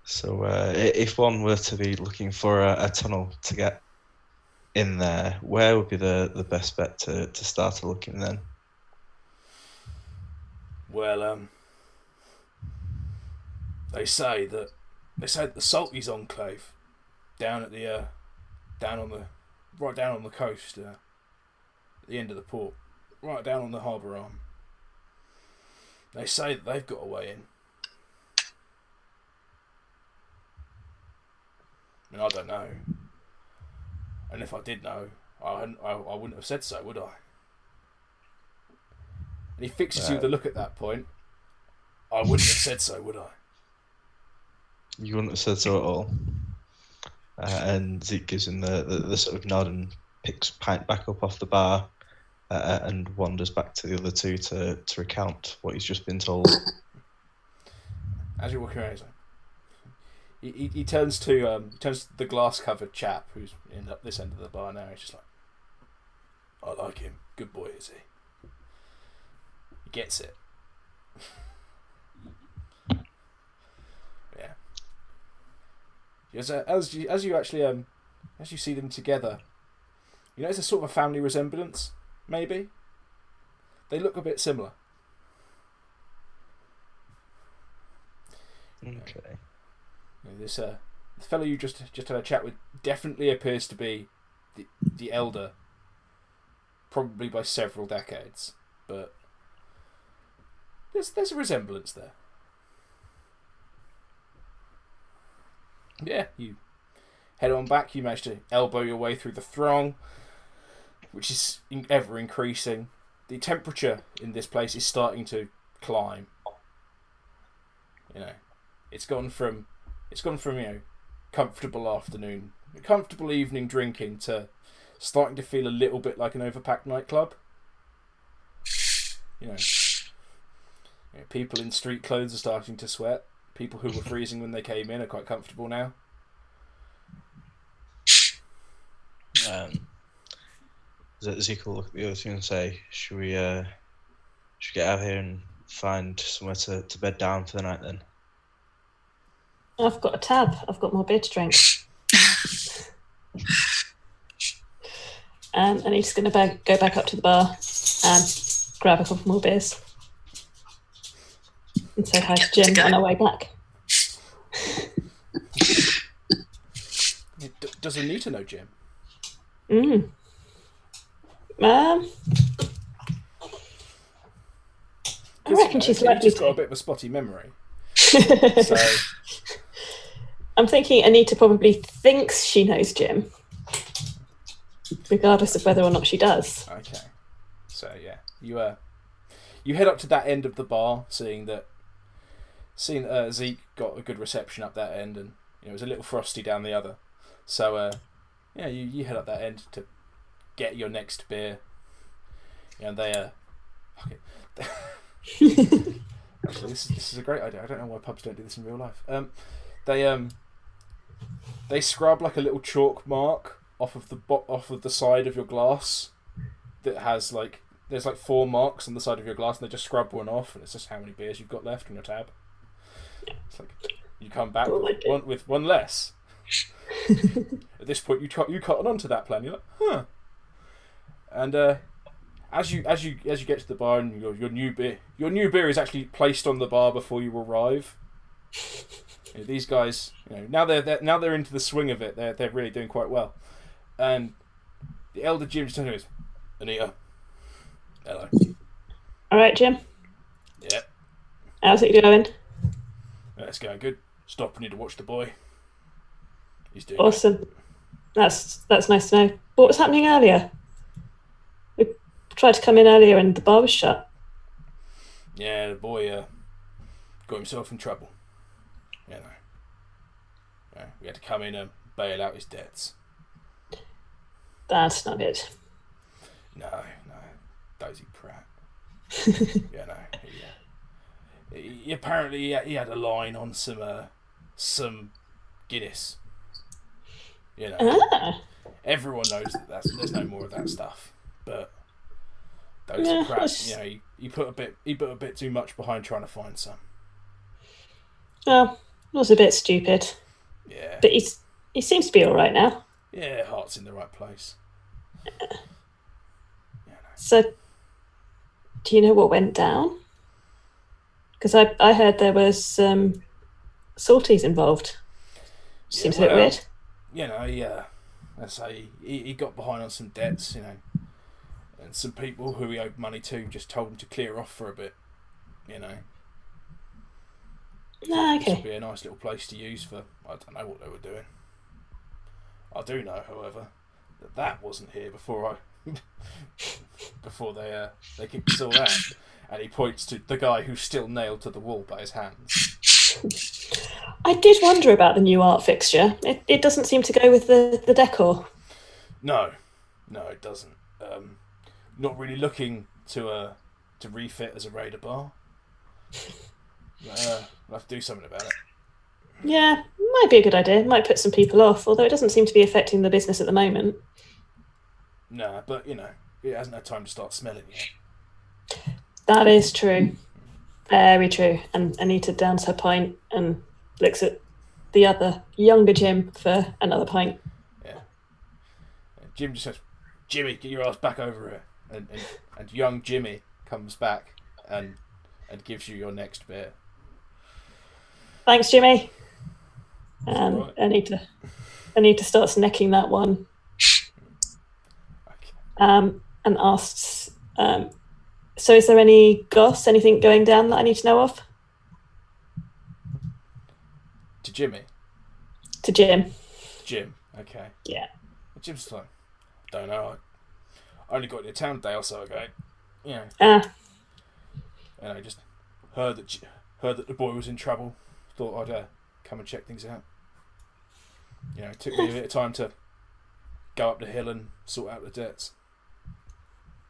So if one were to be looking for a tunnel to get in there, where would be the best bet to start looking then? Well, they say that the Salties Enclave down at the right down on the coast, at the end of the port, right down on the harbour arm. They say that they've got a way in. And I don't know. And if I did know, I wouldn't have said so, would I? And he fixes you with a look at that point. I wouldn't have said so, would I? You wouldn't have said so at all. And Zeke gives him the sort of nod and picks pint back up off the bar and wanders back to the other two to recount what he's just been told. As you're walking around, he turns to the glass covered chap who's in up this end of the bar now. He's just like, I like him. Good boy, is he? He gets it. Yeah. As you actually as you see them together, you know, it's a sort of a family resemblance. Maybe they look a bit similar. Okay. This the fellow you just had a chat with definitely appears to be the elder, probably by several decades, but there's a resemblance there. Yeah, you head on back. You manage to elbow your way through the throng, which is ever increasing. The temperature in this place is starting to climb. You know, it's gone from comfortable afternoon, comfortable evening drinking to starting to feel a little bit like an overpacked nightclub. You know, people in street clothes are starting to sweat. People who were freezing when they came in are quite comfortable now. Zeke will look at the other two and say, should we get out here and find somewhere to bed down for the night then? I've got a tab. I've got more beer to drink. And he's going to go back up to the bar and grab a couple more beers. And say hi to Jim on our way back. Does Anita know Jim? I reckon she's likely to. Got a bit of a spotty memory. to. So I'm thinking Anita probably thinks she knows Jim, regardless of whether or not she does. Okay. So yeah, you head up to that end of the bar, seeing Zeke got a good reception up that end, and it was a little frosty down the other. So yeah, you head up that end to get your next beer. And they actually, this is a great idea. I don't know why pubs don't do this in real life. They scrub like a little chalk mark off of the side of your glass that has there's 4 marks on the side of your glass, and they just scrub one off, and it's just how many beers you've got left on your tab. It's like you come back with one less. At this point, you cotton onto that plan. You're like, huh. And as you get to the bar, and your new beer is actually placed on the bar before you arrive. These guys, now they're into the swing of it. They're really doing quite well. And the elder Jim just turns to goes, Anita, hello. All right, Jim. Yeah. How's it going? It's going good. Stopping you to watch the boy. He's doing awesome. Good. That's nice to know. What was happening earlier? We tried to come in earlier and the bar was shut. Yeah, the boy got himself in trouble. We had to come in and bail out his debts. That's not it. No, Daisy Pratt. He apparently he had a line on some Guinness. Everyone knows that there's no more of that stuff. But Daisy Pratt, he put a bit too much behind trying to find some. Well, it was a bit stupid. Yeah. But he seems to be all right now. Yeah, heart's in the right place. So, do you know what went down? Because I heard there was salties involved. Seems a bit weird. Let's say he got behind on some debts, and some people who he owed money to just told him to clear off for a bit, Okay. This would be a nice little place to use for, I don't know what they were doing. I do know, however, that wasn't here before they kicked us all out. And he points to the guy who's still nailed to the wall by his hands. I did wonder about the new art fixture. It doesn't seem to go with the decor. No, it doesn't. Not really looking to refit as a raider bar. We'll have to do something about it. Yeah, might be a good idea. Might put some people off, although it doesn't seem to be affecting the business at the moment. Nah, but it hasn't had time to start smelling yet. That is true. Very true. And Anita downs her pint and looks at the other younger Jim for another pint. Yeah. And Jim just says, "Jimmy, get your ass back over here." And young Jimmy comes back and gives you your next beer. Thanks, Jimmy. And right. Anita starts necking that one. Okay. And asks, so is there any goss, anything going down that I need to know of? To Jimmy? To Jim. Jim, okay. Yeah. Jim's like, don't know. I only got into town a day or so ago. And I just heard that the boy was in trouble. Thought I'd come and check things out. It took me a bit of time to go up the hill and sort out the debts.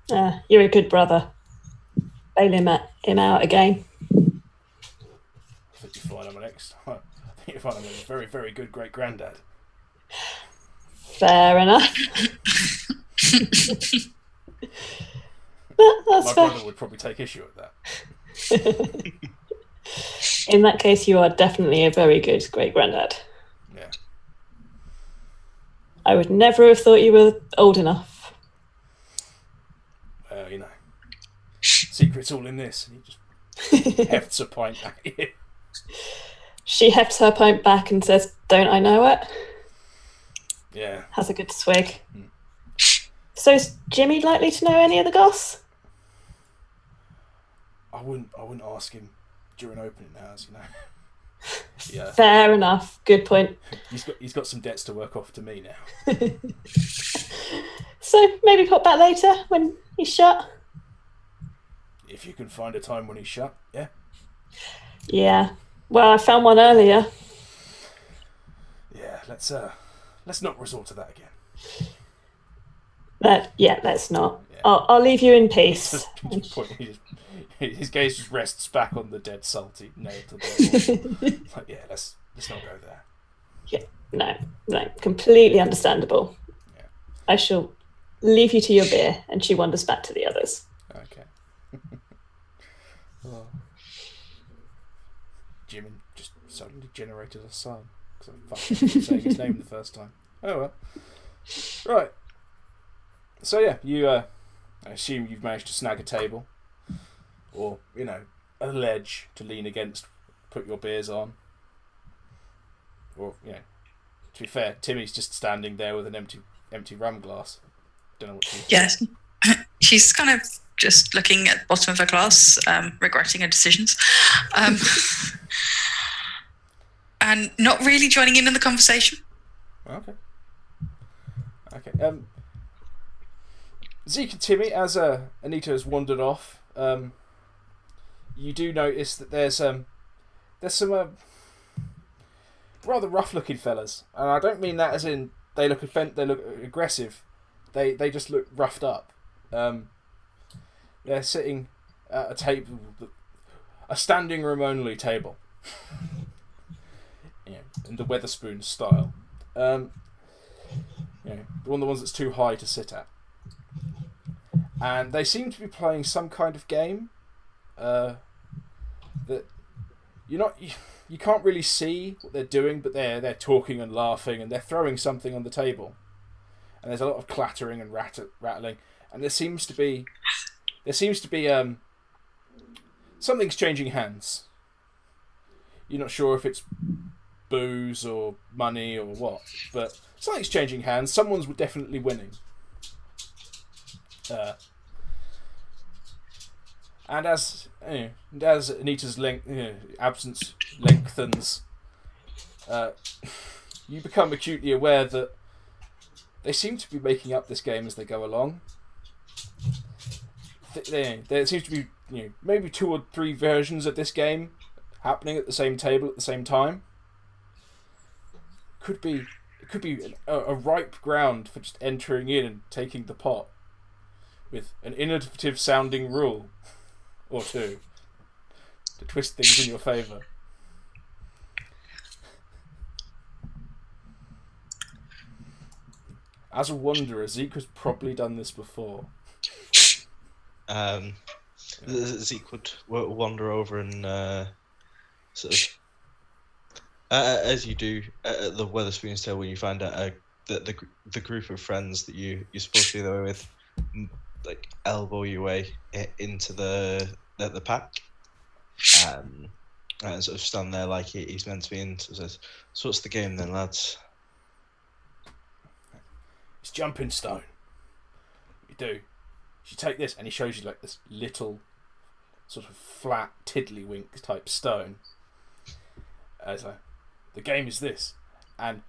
You're a good brother. Bail him out again. I think you find I'm a very, very good great granddad. Fair enough. That's My fair. brother would probably take issue with that. In that case, you are definitely a very good great granddad. Yeah. I would never have thought you were old enough. Secret's all in this. And he just hefts a pint at you. She hefts her pint back and says, "Don't I know it?" Yeah. Has a good swig. So is Jimmy likely to know any of the goss? I wouldn't ask him during opening hours, Yeah. Fair enough. Good point. He's got some debts to work off to me now. So maybe pop back later when he's shut. If you can find a time when he's shut, yeah. Yeah. Well, I found one earlier. Yeah. Let's not resort to that again. Let's not. Yeah. I'll leave you in peace. His gaze just rests back on the dead salty nail to the wall. Like, let's not go there. Yeah, no, completely understandable. Yeah. I shall leave you to your beer, and she wanders back to the others. Okay. Jim just suddenly generated a son because I fucked up saying his name the first time. Oh well. Right. So yeah, you I assume you've managed to snag a table, or a ledge to lean against, put your beers on. Or to be fair, Timmy's just standing there with an empty rum glass. Don't know what to do. Yes. She's kind of just looking at the bottom of her glass, regretting her decisions. And not really joining in the conversation. Okay. Zeke and Timmy, as Anita has wandered off, you do notice that there's some rather rough-looking fellas, and I don't mean that as in they look aggressive. They just look roughed up. They're sitting at a table, a standing room only table, in the Weatherspoon style. One of the ones that's too high to sit at. And they seem to be playing some kind of game that you can't really see what they're doing, but they're talking and laughing, and they're throwing something on the table. And there's a lot of clattering and rattling, and there seems to be something's changing hands. You're not sure if it's booze or money or what, but something's changing hands. Someone's definitely winning. And as Anita's absence lengthens, you become acutely aware that they seem to be making up this game as they go along. There seems to be maybe 2 or 3 versions of this game happening at the same table at the same time. It could be a ripe ground for just entering in and taking the pot with an innovative sounding rule or 2 to twist things in your favour. As a wanderer, Zeke has probably done this before. Zeke would wander over and sort of, as you do at the Weatherspoon's Tale, when you find out that the group of friends that you're supposed to be there with, like elbow your way into the pack, and sort of stand there like he's meant to be in. So says, "So what's the game then, lads?" It's jumping stone. You do. You take this, and he shows you like this little, sort of flat tiddlywink type stone. As the game is this, and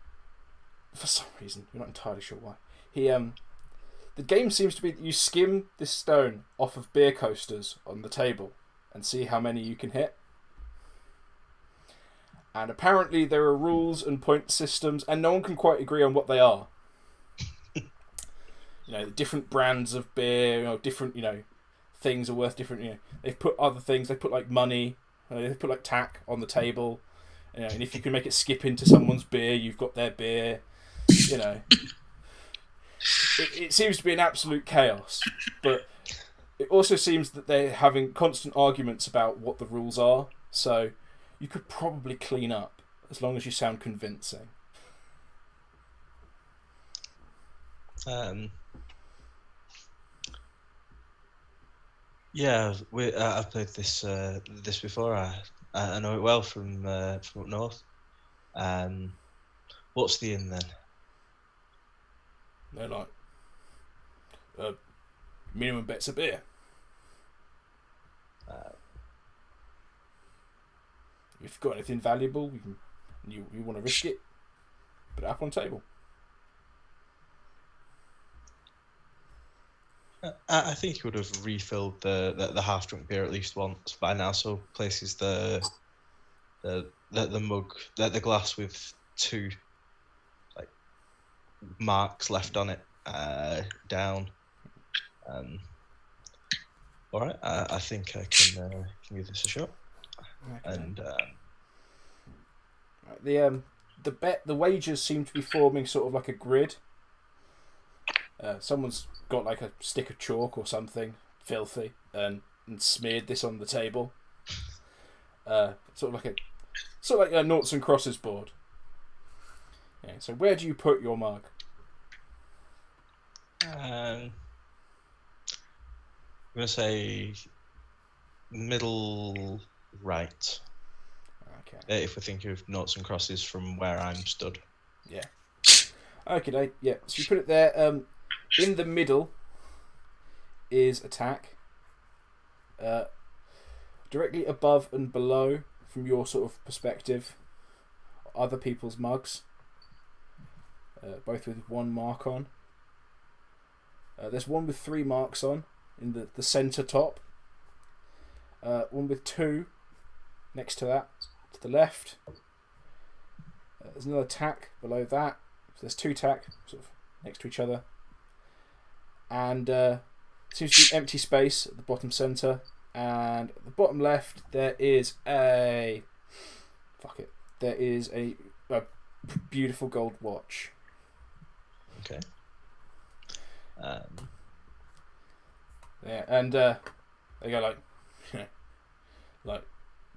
for some reason you're not entirely sure why. The game seems to be that you skim this stone off of beer coasters on the table and see how many you can hit. And apparently there are rules and point systems, and no one can quite agree on what they are. Different brands of beer, different, things are worth different, they've put other things, they put like money, they put like tack on the table, and if you can make it skip into someone's beer, you've got their beer, It seems to be an absolute chaos, but it also seems that they're having constant arguments about what the rules are, so you could probably clean up as long as you sound convincing. Yeah, I've played this before. I know it well from up north. What's the in then? They're like minimum bets a beer. If you've got anything valuable, you want to risk it, put it up on table. I think he would have refilled the half drunk beer at least once by now. So places the mug, the glass with two like marks left on it down. All right, I think I can give this a shot. Okay. And the wagers seem to be forming sort of like a grid. Someone's got like a stick of chalk or something filthy and smeared this on the table. Sort of like a noughts and crosses board. Yeah. So where do you put your mug? I'm gonna say middle right. Okay. If we think of noughts and crosses from where I'm stood. Yeah. Okay. Yeah. So you put it there. In the middle is attack. Directly above and below, from your sort of perspective, other people's mugs. Both with one mark on. There's one with 3 marks on in the centre top. One with 2 next to that, to the left. There's another tack below that. So there's 2 tack sort of next to each other. And seems to be an empty space at the bottom centre. And at the bottom left there is a beautiful gold watch. Okay. Yeah, and they go like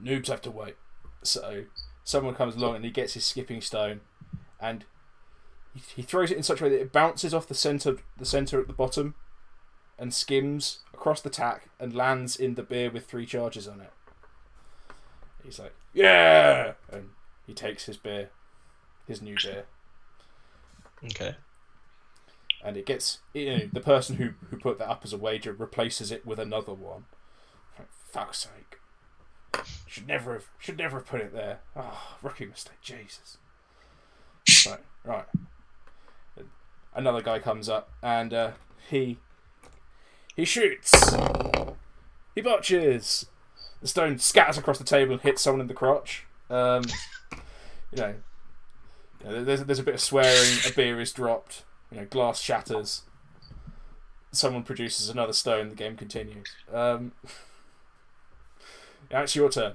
noobs have to wait. So someone comes along and he gets his skipping stone, and he throws it in such a way that it bounces off the center at the bottom, and skims across the tack and lands in the beer with 3 charges on it. He's like, yeah, and he takes his beer, his new beer. Okay. And it gets, the person who put that up as a wager replaces it with another one. For fuck's sake. Should never have put it there. Oh, rookie mistake, Jesus. Right. Another guy comes up and he shoots. He botches. The stone scatters across the table and hits someone in the crotch. There's a bit of swearing. A beer is dropped. Glass shatters. Someone produces another stone. The game continues. It's your turn.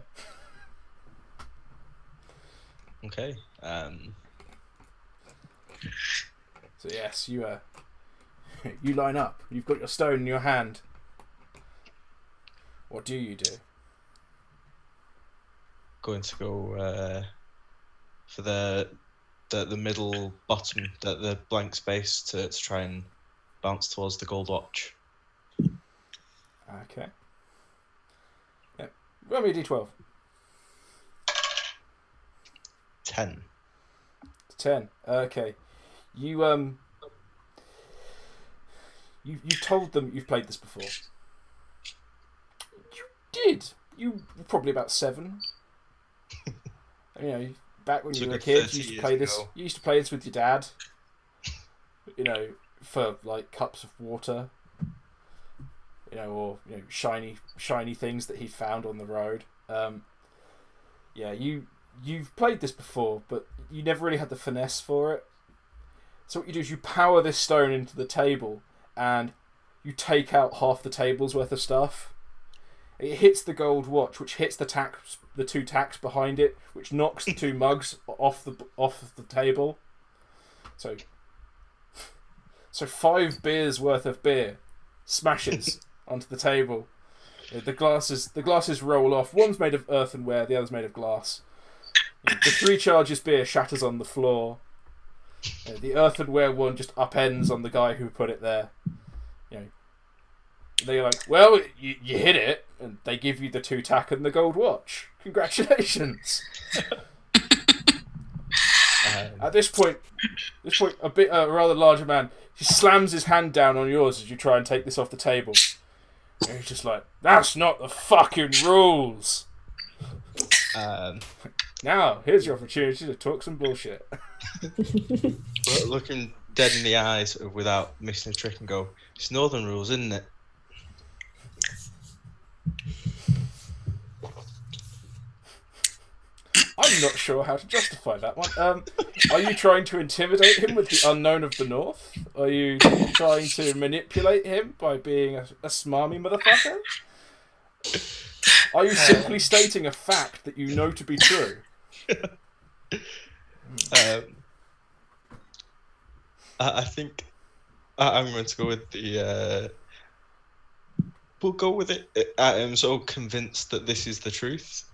So yes, you you line up. You've got your stone in your hand. What do you do? Going to go for the middle bottom, the blank space to try and bounce towards the gold watch. Okay. Yeah. Roll me a d12. 10. 10. Okay. You've told them you've played this before. You did. You were probably about 7. You know, back when you were a kid, you used to play this. You used to play this with your dad. You know, for like cups of water. You know, or shiny things that he found on the road. Yeah, you've played this before, but you never really had the finesse for it. So what you do is you power this stone into the table, and you take out half the table's worth of stuff. It hits the gold watch, which hits the 2 tacks behind it, which knocks the 2 mugs off the table. So 5 beers worth of beer smashes onto the table. The glasses roll off. One's made of earthenware, the other's made of glass. The 3 charges beer shatters on the floor. The earthenware one just upends on the guy who put it there. You know, they're like, well, you hit it, and they give you the 2 tack and the gold watch. Congratulations. At this point, a rather larger man, he slams his hand down on yours as you try and take this off the table. And he's just like, that's not the fucking rules. Now, here's your opportunity to talk some bullshit. Looking dead in the eyes without missing a trick and go, it's Northern rules, isn't it? I'm not sure how to justify that one. Are you trying to intimidate him with the unknown of the North? Are you trying to manipulate him by being a smarmy motherfucker? Are you simply stating a fact that you know to be true? I think I'm going to go with the... we'll go with it. I am so convinced that this is the truth.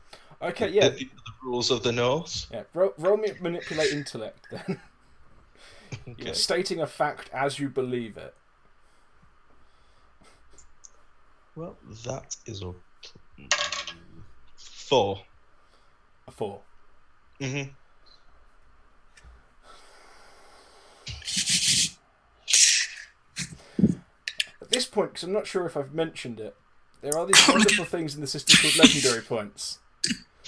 Okay, yeah. The rules of the North. Yeah, roll me manipulate intellect then. Okay. You're stating a fact as you believe it. Well, that is a 4. A 4. Mm-hmm. At this point, because I'm not sure if I've mentioned it, there are these wonderful things in the system called legendary points,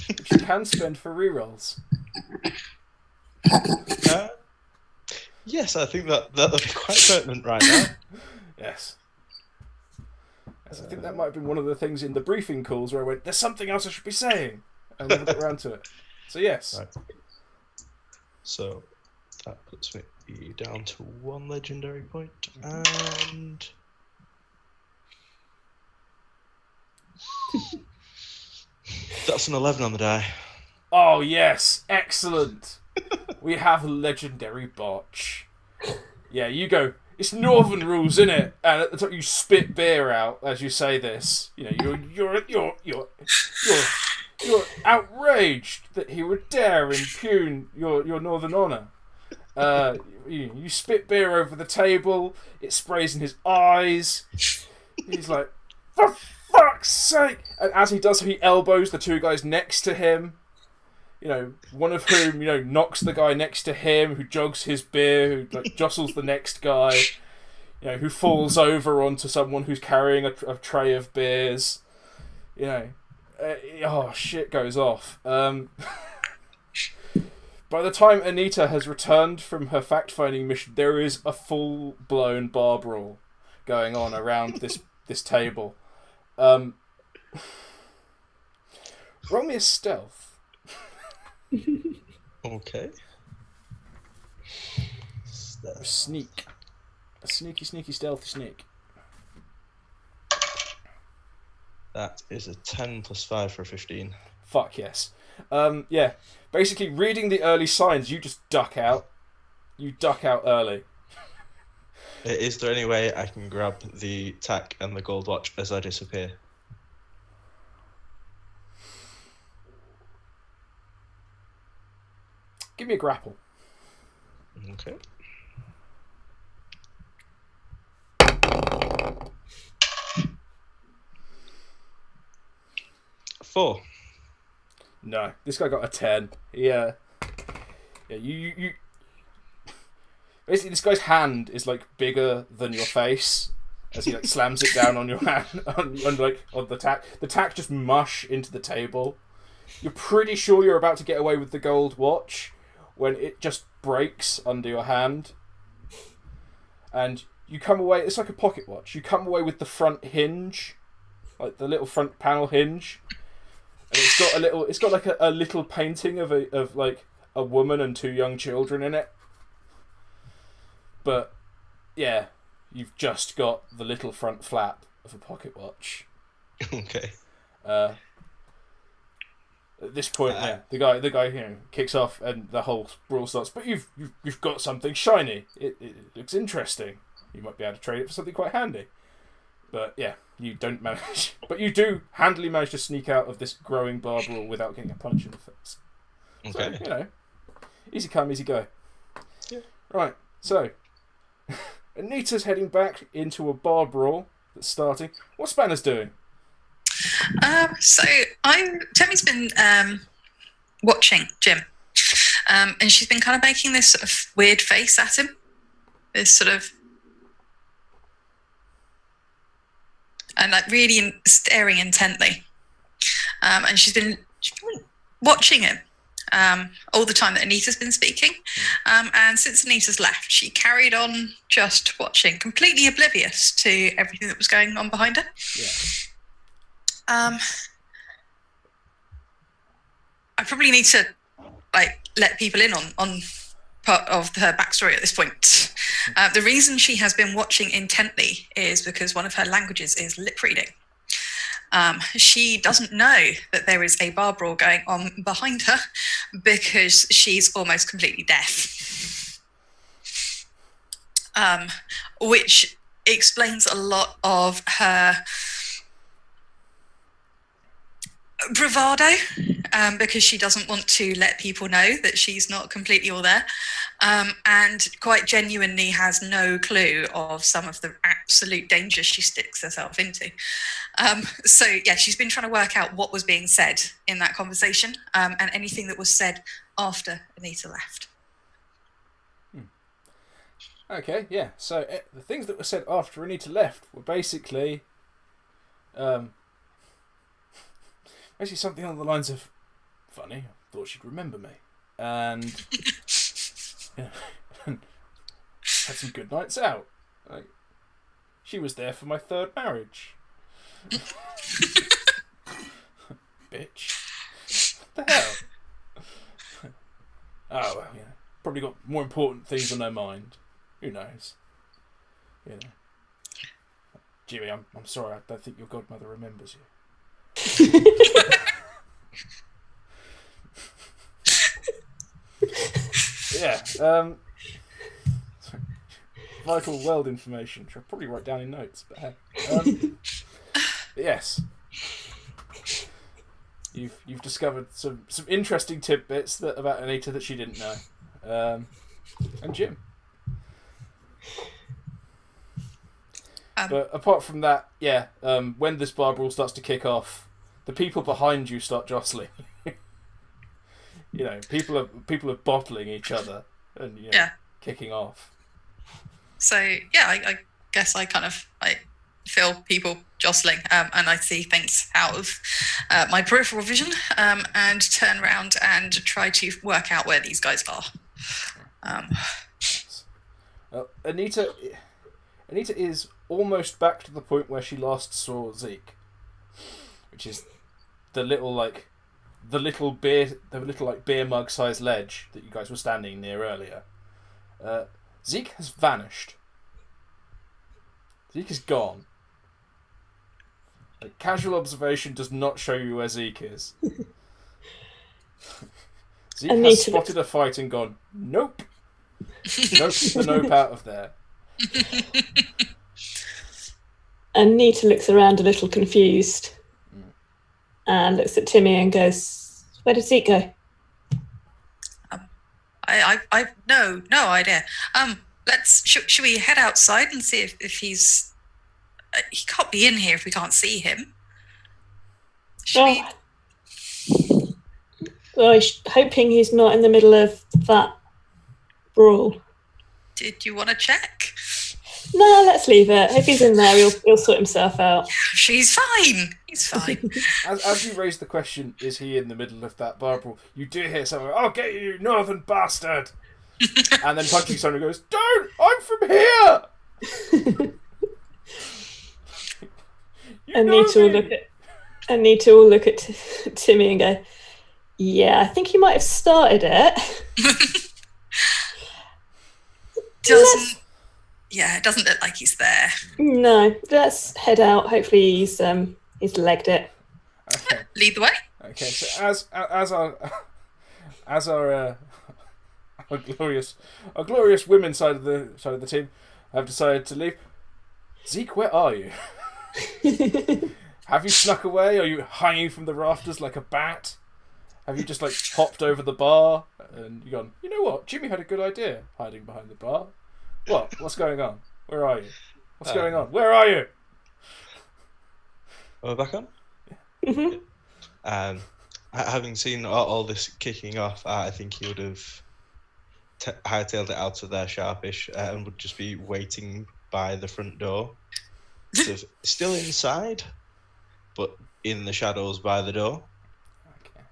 which you can spend for rerolls. Yes, I think that'll be quite pertinent right now. Yes. Yes, I think that might have been one of the things in the briefing calls where I went, there's something else I should be saying, and never got around to it. So yes. Right. So that puts me down to 1 legendary point, and that's an 11 on the die. Oh yes, excellent. We have a legendary botch. Yeah, you go. It's Northern rules, innit? And at the top, you spit beer out as you say this. You know, you're outraged that he would dare impugn your Northern honour. You spit beer over the table. It sprays in his eyes. He's like, for fuck's sake! And as he does, he elbows the 2 guys next to him. You know, one of whom, you know, knocks the guy next to him, who jogs his beer, who like jostles the next guy, you know, who falls over onto someone who's carrying a tray of beers. You know, shit goes off. By the time Anita has returned from her fact-finding mission, there is a full-blown bar brawl going on around this table. Roll me a stealth. Okay. A sneak. A sneaky, stealthy sneak. That is a 10 plus 5 for a 15. Fuck yes. Yeah. Basically, reading the early signs, you just duck out. You duck out early. Is there any way I can grab the tack and the gold watch as I disappear? Give me a grapple. Okay. Four. No, this guy got a 10. Yeah. Yeah, you basically, this guy's hand is like bigger than your face as he like slams it down on your hand on the tack. The tack just mush into the table. You're pretty sure you're about to get away with the gold watch when it just breaks under your hand, and you come away. It's like a pocket watch. You come away with the front hinge, like the little front panel hinge, and it's got like a little painting of a woman and 2 young children in it. But yeah, you've just got the little front flap of a pocket watch. Okay. At this point, the guy kicks off, and the whole brawl starts. But you've got something shiny. It looks interesting. You might be able to trade it for something quite handy. But yeah, you don't manage. But you do handily manage to sneak out of this growing bar brawl without getting a punch in the face. Okay. So, easy come, easy go. Yeah. Right. So, Anita's heading back into a bar brawl that's starting. What's Spanner's doing? Temmie's been watching Jim, and she's been kind of making this sort of weird face at him, this sort of, and like really staring intently, and she's been watching him all the time that Anita's been speaking, and since Anita's left, she carried on just watching, completely oblivious to everything that was going on behind her. Yeah. I probably need to let people in on part of her backstory at this point. The reason she has been watching intently is because one of her languages is lip reading. She doesn't know that there is a bar brawl going on behind her because she's almost completely deaf. Which explains a lot of her bravado, because she doesn't want to let people know that she's not completely all there, and quite genuinely has no clue of some of the absolute dangers she sticks herself into. So yeah, she's been trying to work out what was being said in that conversation, and anything that was said after Anita left. Okay, yeah. So the things that were said after Anita left were basically something along the lines of, funny, I thought she'd remember me. And had some good nights out. Like, she was there for my 3rd marriage. Bitch. What the hell? Oh, well, probably got more important things on her mind. Who knows? Jimmy, I'm sorry, I don't think your godmother remembers you. Yeah. Vital world information, which I'll probably write down in notes. But hey. Yes. You've discovered some interesting tidbits about Anita that she didn't know. And Jim. But apart from that, yeah, when this bar brawl starts to kick off, the people behind you start jostling. People are bottling each other and kicking off. So yeah, I guess I kind of feel people jostling, and I see things out of my peripheral vision, and turn around and try to work out where these guys are. Anita is almost back to the point where she last saw Zeke, which is the little beer mug sized ledge that you guys were standing near earlier. Zeke has vanished. Zeke is gone. Casual observation does not show you where Zeke is. Zeke has spotted a fight and gone, nope. Nope the nope out of there. Anita looks around a little confused and looks at Timmy and goes, "Where did Zeke go?" I've no idea. Should we head outside and see if he's? He can't be in here if we can't see him. Well, I'm hoping he's not in the middle of that brawl. Did you want to check? No, let's leave it. If he's in there, he'll sort himself out. He's fine. He's fine. As you raise the question, is he in the middle of that bar brawl? You do hear someone, "I'll get you, you northern bastard!" And then punching someone goes, "Don't! I'm from here!" Anita will look at Timmy and go, "Yeah, I think he might have started it." It doesn't look like he's there. No, let's head out. Hopefully he's legged it. Okay. Lead the way. Okay, so as our glorious women side of the team have decided to leave. Zeke, where are you? Have you snuck away? Are you hanging from the rafters like a bat? Have you just hopped over the bar and you gone, "You know what? Jimmy had a good idea hiding behind the bar." What? What's going on? Where are you? What's going on? Where are you? Are we back on? Mm-hmm. Having seen all this kicking off, I think he would have hightailed it out of there sharpish and would just be waiting by the front door. Sort of still inside, but in the shadows by the door. Okay.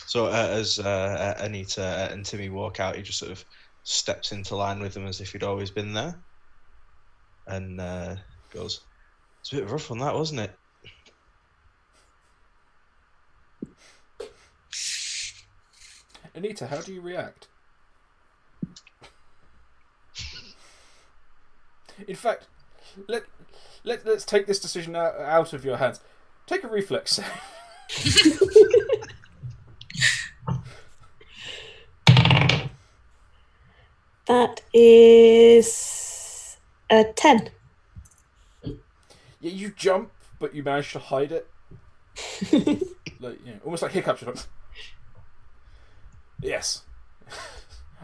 So as Anita and Timmy walk out, he just sort of steps into line with them as if he'd always been there, and goes, "It's a bit rough on that, wasn't it?" Anita, how do you react? In fact, let's take this decision out of your hands. Take a reflex save. That is a 10. Yeah, you jump, but you manage to hide it. Almost like hiccups. Yes.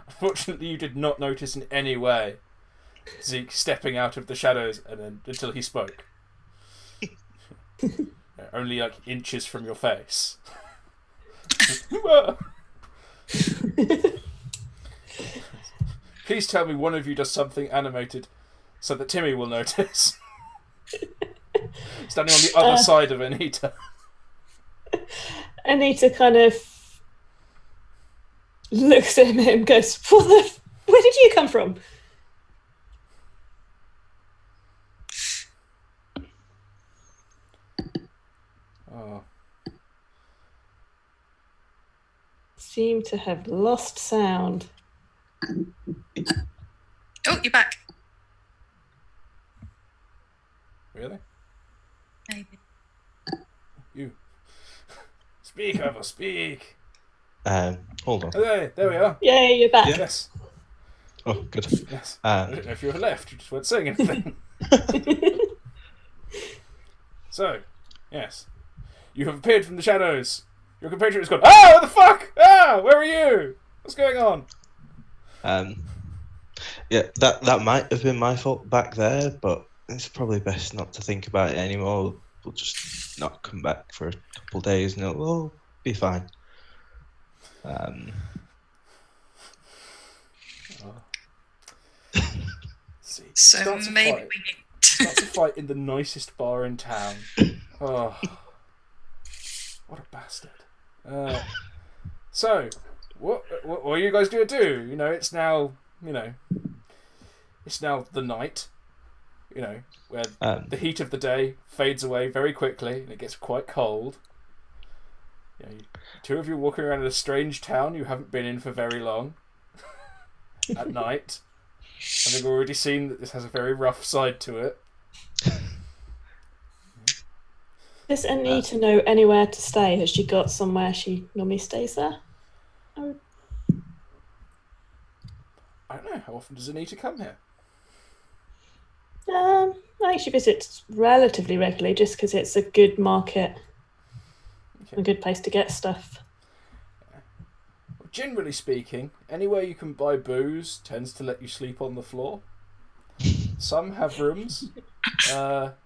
Unfortunately, you did not notice in any way Zeke stepping out of the shadows until he spoke. Only inches from your face. Please tell me one of you does something animated so that Timmy will notice. Standing on the other side of Anita. Anita kind of looks at him and goes, "Where did you come from?" Oh. Seem to have lost sound. Oh, you're back. Really? Maybe. You. Speak, Eivor, speak. Hold on. Okay, there we are. Yay, you're back. Yeah. Yes. Oh, good. Yes. I don't know if you were left. You just weren't saying anything. So, yes. You have appeared from the shadows. Your compatriot has gone, "Ah, what the fuck? Ah, where are you? What's going on?" Yeah, that might have been my fault back there, but it's probably best not to think about it anymore. We'll just not come back for a couple of days and it'll be fine. See, So maybe we need. starts a fight in the nicest bar in town. Oh, what a bastard! So, what are you guys gonna do? It's now it's now the night. Where the heat of the day fades away very quickly and it gets quite cold. Two of you walking around in a strange town you haven't been in for very long. At night. Having already seen that this has a very rough side to it. Does Anita know anywhere to stay? Has she got somewhere she normally stays there? I don't know. How often does Anita come here? I actually visit relatively regularly just because it's a good market, a good place to get stuff. Generally speaking, anywhere you can buy booze tends to let you sleep on the floor. Some have rooms. There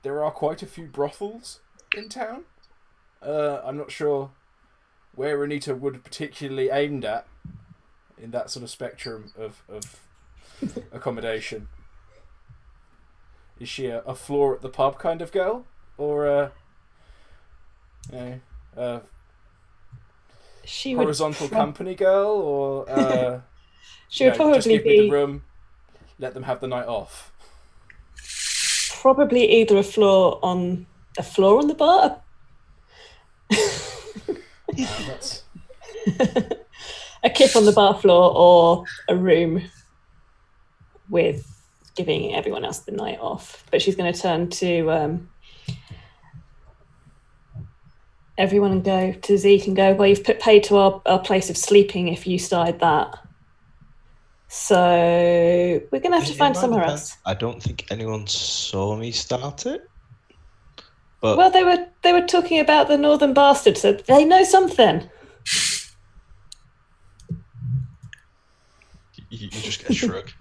are quite a few brothels in town. I'm not sure where Anita would particularly aimed at in that sort of spectrum of accommodation. Is she a floor at the pub kind of girl, or She horizontal would company girl, or she would just probably give me the be room, let them have the night off. probably either a floor on the bar. That's A kip on the bar floor, or a room with giving everyone else the night off. But she's going to turn to everyone and go to Zeke and go, well, you've paid to our place of sleeping if you started that. So we're going to have to find somewhere else. I don't think anyone saw me start it. But Well, they were talking about the Northern Bastard, so they know something. you just get a shrug.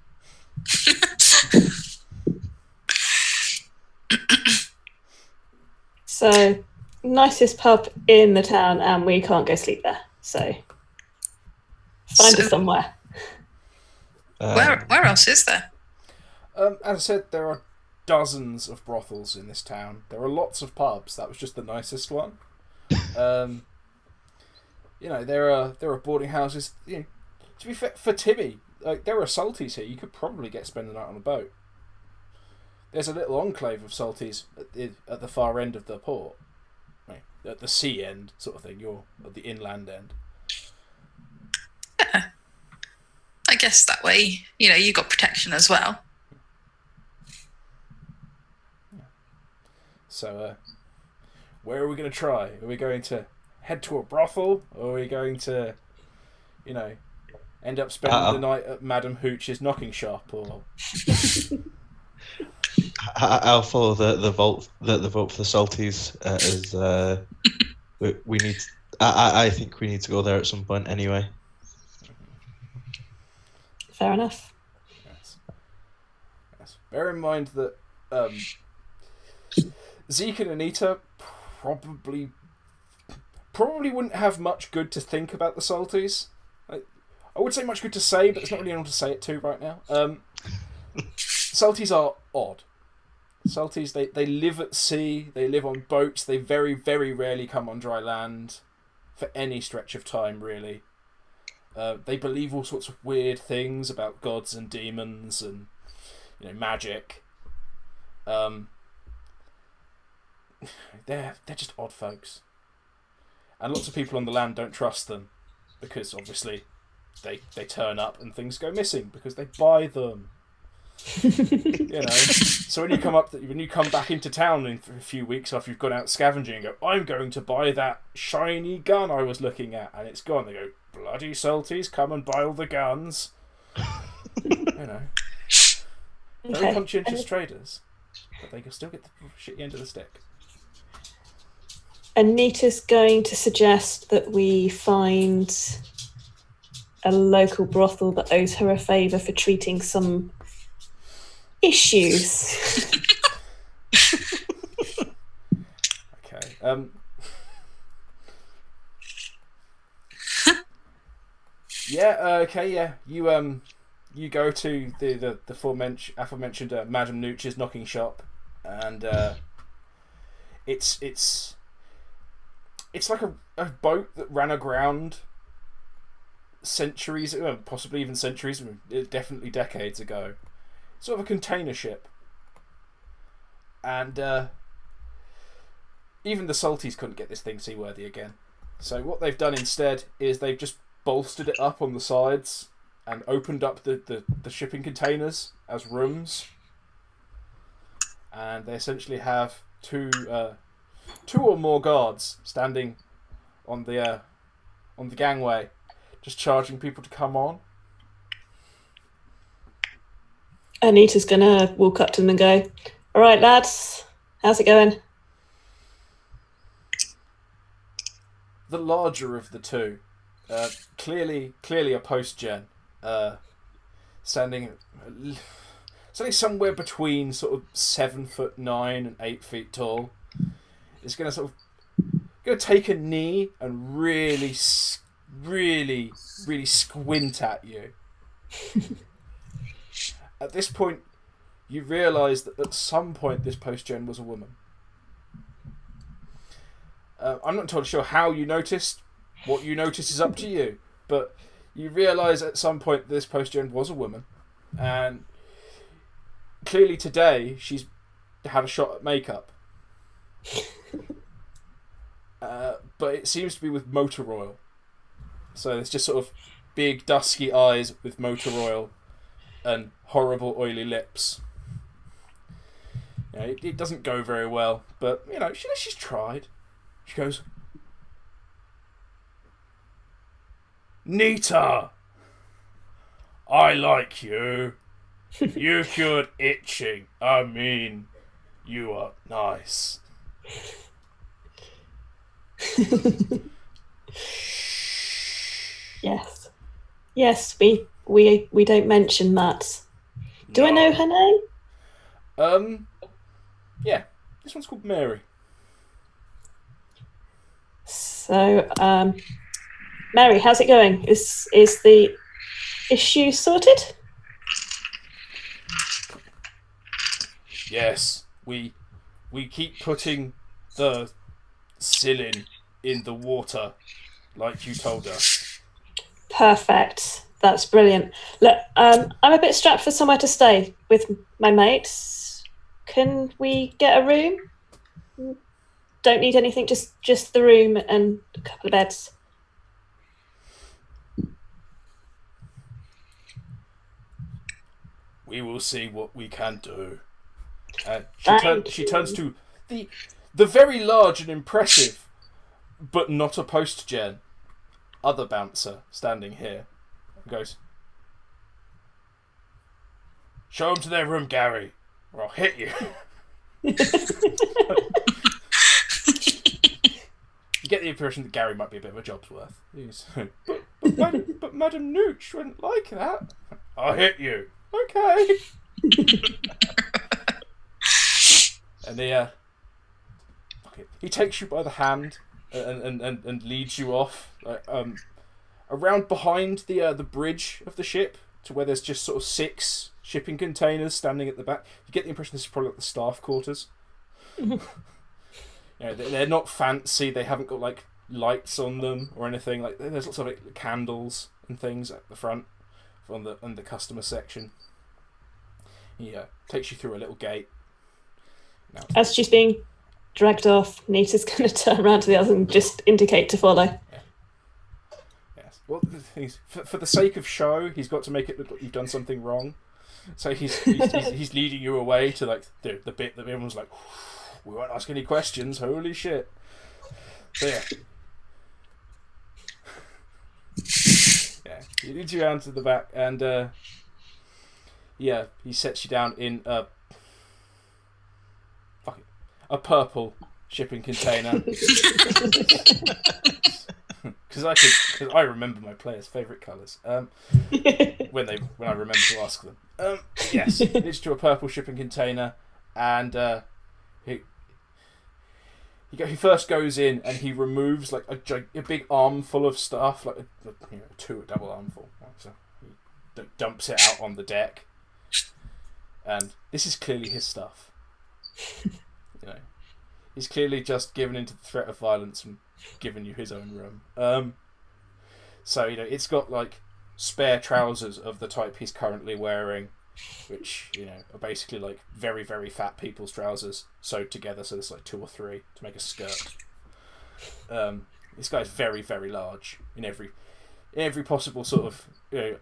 So, nicest pub in the town, and we can't go sleep there. So, find us somewhere. Where else is there? as I said, there are dozens of brothels in this town. There are lots of pubs. That was just the nicest one. There are boarding houses. To be fair, for Timmy, there are salties here. You could probably spend the night on a boat. There's a little enclave of salties at the far end of the port, at the sea end sort of thing. You're at the inland end. Yeah. I guess that way, you got protection as well. So, where are we going to try? Are we going to head to a brothel, or are we going to, end up spending the night at Madam Hooch's knocking shop? Or I'll follow the vote for the salties as we need. I think we need to go there at some point anyway. Fair enough. Yes. Bear in mind that Zeke and Anita probably wouldn't have much good to think about the salties. I would say much good to say, but there's not really anyone to say it to right now. Salties are odd. Salties, they live at sea, they live on boats, they very, very rarely come on dry land for any stretch of time, really. They believe all sorts of weird things about gods and demons and magic. They're just odd folks, and lots of people on the land don't trust them because obviously they turn up and things go missing because they buy them. So when you come back into town in a few weeks after you've gone out scavenging and go, I'm going to buy that shiny gun I was looking at, and it's gone. They go, bloody salties, come and buy all the guns. Very conscientious traders, but they can still get the shitty end of the stick. Anita's going to suggest that we find a local brothel that owes her a favour for treating some issues. Okay. Yeah. You go to the aforementioned Madam Nooch's knocking shop, and it's like a boat that ran aground centuries, possibly even centuries, definitely decades ago. Sort of a container ship. And even the salties couldn't get this thing seaworthy again. So what they've done instead is they've just bolstered it up on the sides and opened up the shipping containers as rooms. And they essentially have two or more guards standing on the gangway, just charging people to come on. Anita's gonna walk up to them and go, "All right, lads, how's it going?" The larger of the two, clearly a post-gen, standing somewhere between sort of 7'9" and 8 feet tall, is going to take a knee and really squint at you. At this point, you realise that at some point this post-gen was a woman. I'm not entirely sure how you noticed. What you noticed is up to you. But you realise at some point this post-gen was a woman. And clearly today she's had a shot at makeup. But it seems to be with motor oil. So it's just sort of big dusky eyes with motor oil and horrible oily lips. You know, it doesn't go very well, but you know she's tried. She goes, "Nita, I like you. You cured itching. I mean, you are nice." Yes, we don't mention that. Do I know her name? Yeah, this one's called Mary. So, Mary, how's it going? Is the issue sorted? Yes, we keep putting the psyllin in the water, like you told us. Perfect. That's brilliant. Look, I'm a bit strapped for somewhere to stay with my mates. Can we get a room? Don't need anything, just the room and a couple of beds. We will see what we can do. She turns to the very large and impressive, but not a post-gen, other bouncer standing here. And goes, "Show them to their room, Gary, or I'll hit you." You get the impression that Gary might be a bit of a job's worth. But Madam Nooch wouldn't like that. "I'll hit you." "Okay." And he takes you by the hand and leads you off around behind the bridge of the ship to where there's just sort of 6 shipping containers standing at the back. You get the impression this is probably like the staff quarters. You know, they're not fancy. They haven't got like lights on them or anything. Like there's lots of like candles and things at the front on the customer section. He takes you through a little gate. As she's being dragged off, Nita's going to turn around to the others and just indicate to follow. Yeah. Yes. Well, for the sake of show, he's got to make it look like you've done something wrong. So he's leading you away to like the bit that everyone's like, "We won't ask any questions. Holy shit!" So yeah, he leads you around to the back, and he sets you down in a purple shipping container. Because I remember my players' favourite colours. When I remember to ask them. Yes, it's to a purple shipping container, and he first goes in and he removes like a big armful of stuff, like a double armful. So he dumps it out on the deck, and this is clearly his stuff. You know, he's clearly just given into the threat of violence and given you his own room. So it's got like spare trousers of the type he's currently wearing, which are basically like very, very fat people's trousers sewed together, so there's like 2 or 3 to make a skirt. This guy's very, very large in every possible sort of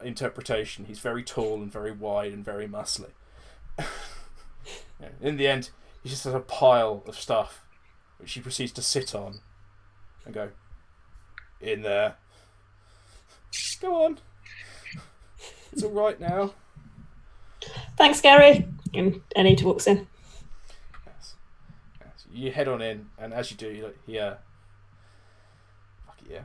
interpretation. He's very tall and very wide and very muscly. In the end, he just has a pile of stuff which he proceeds to sit on and go, "In there. Go on. It's all right now." Thanks, Gary. And Anita walks in. Yes. You head on in, and as you do, fuck it, yeah.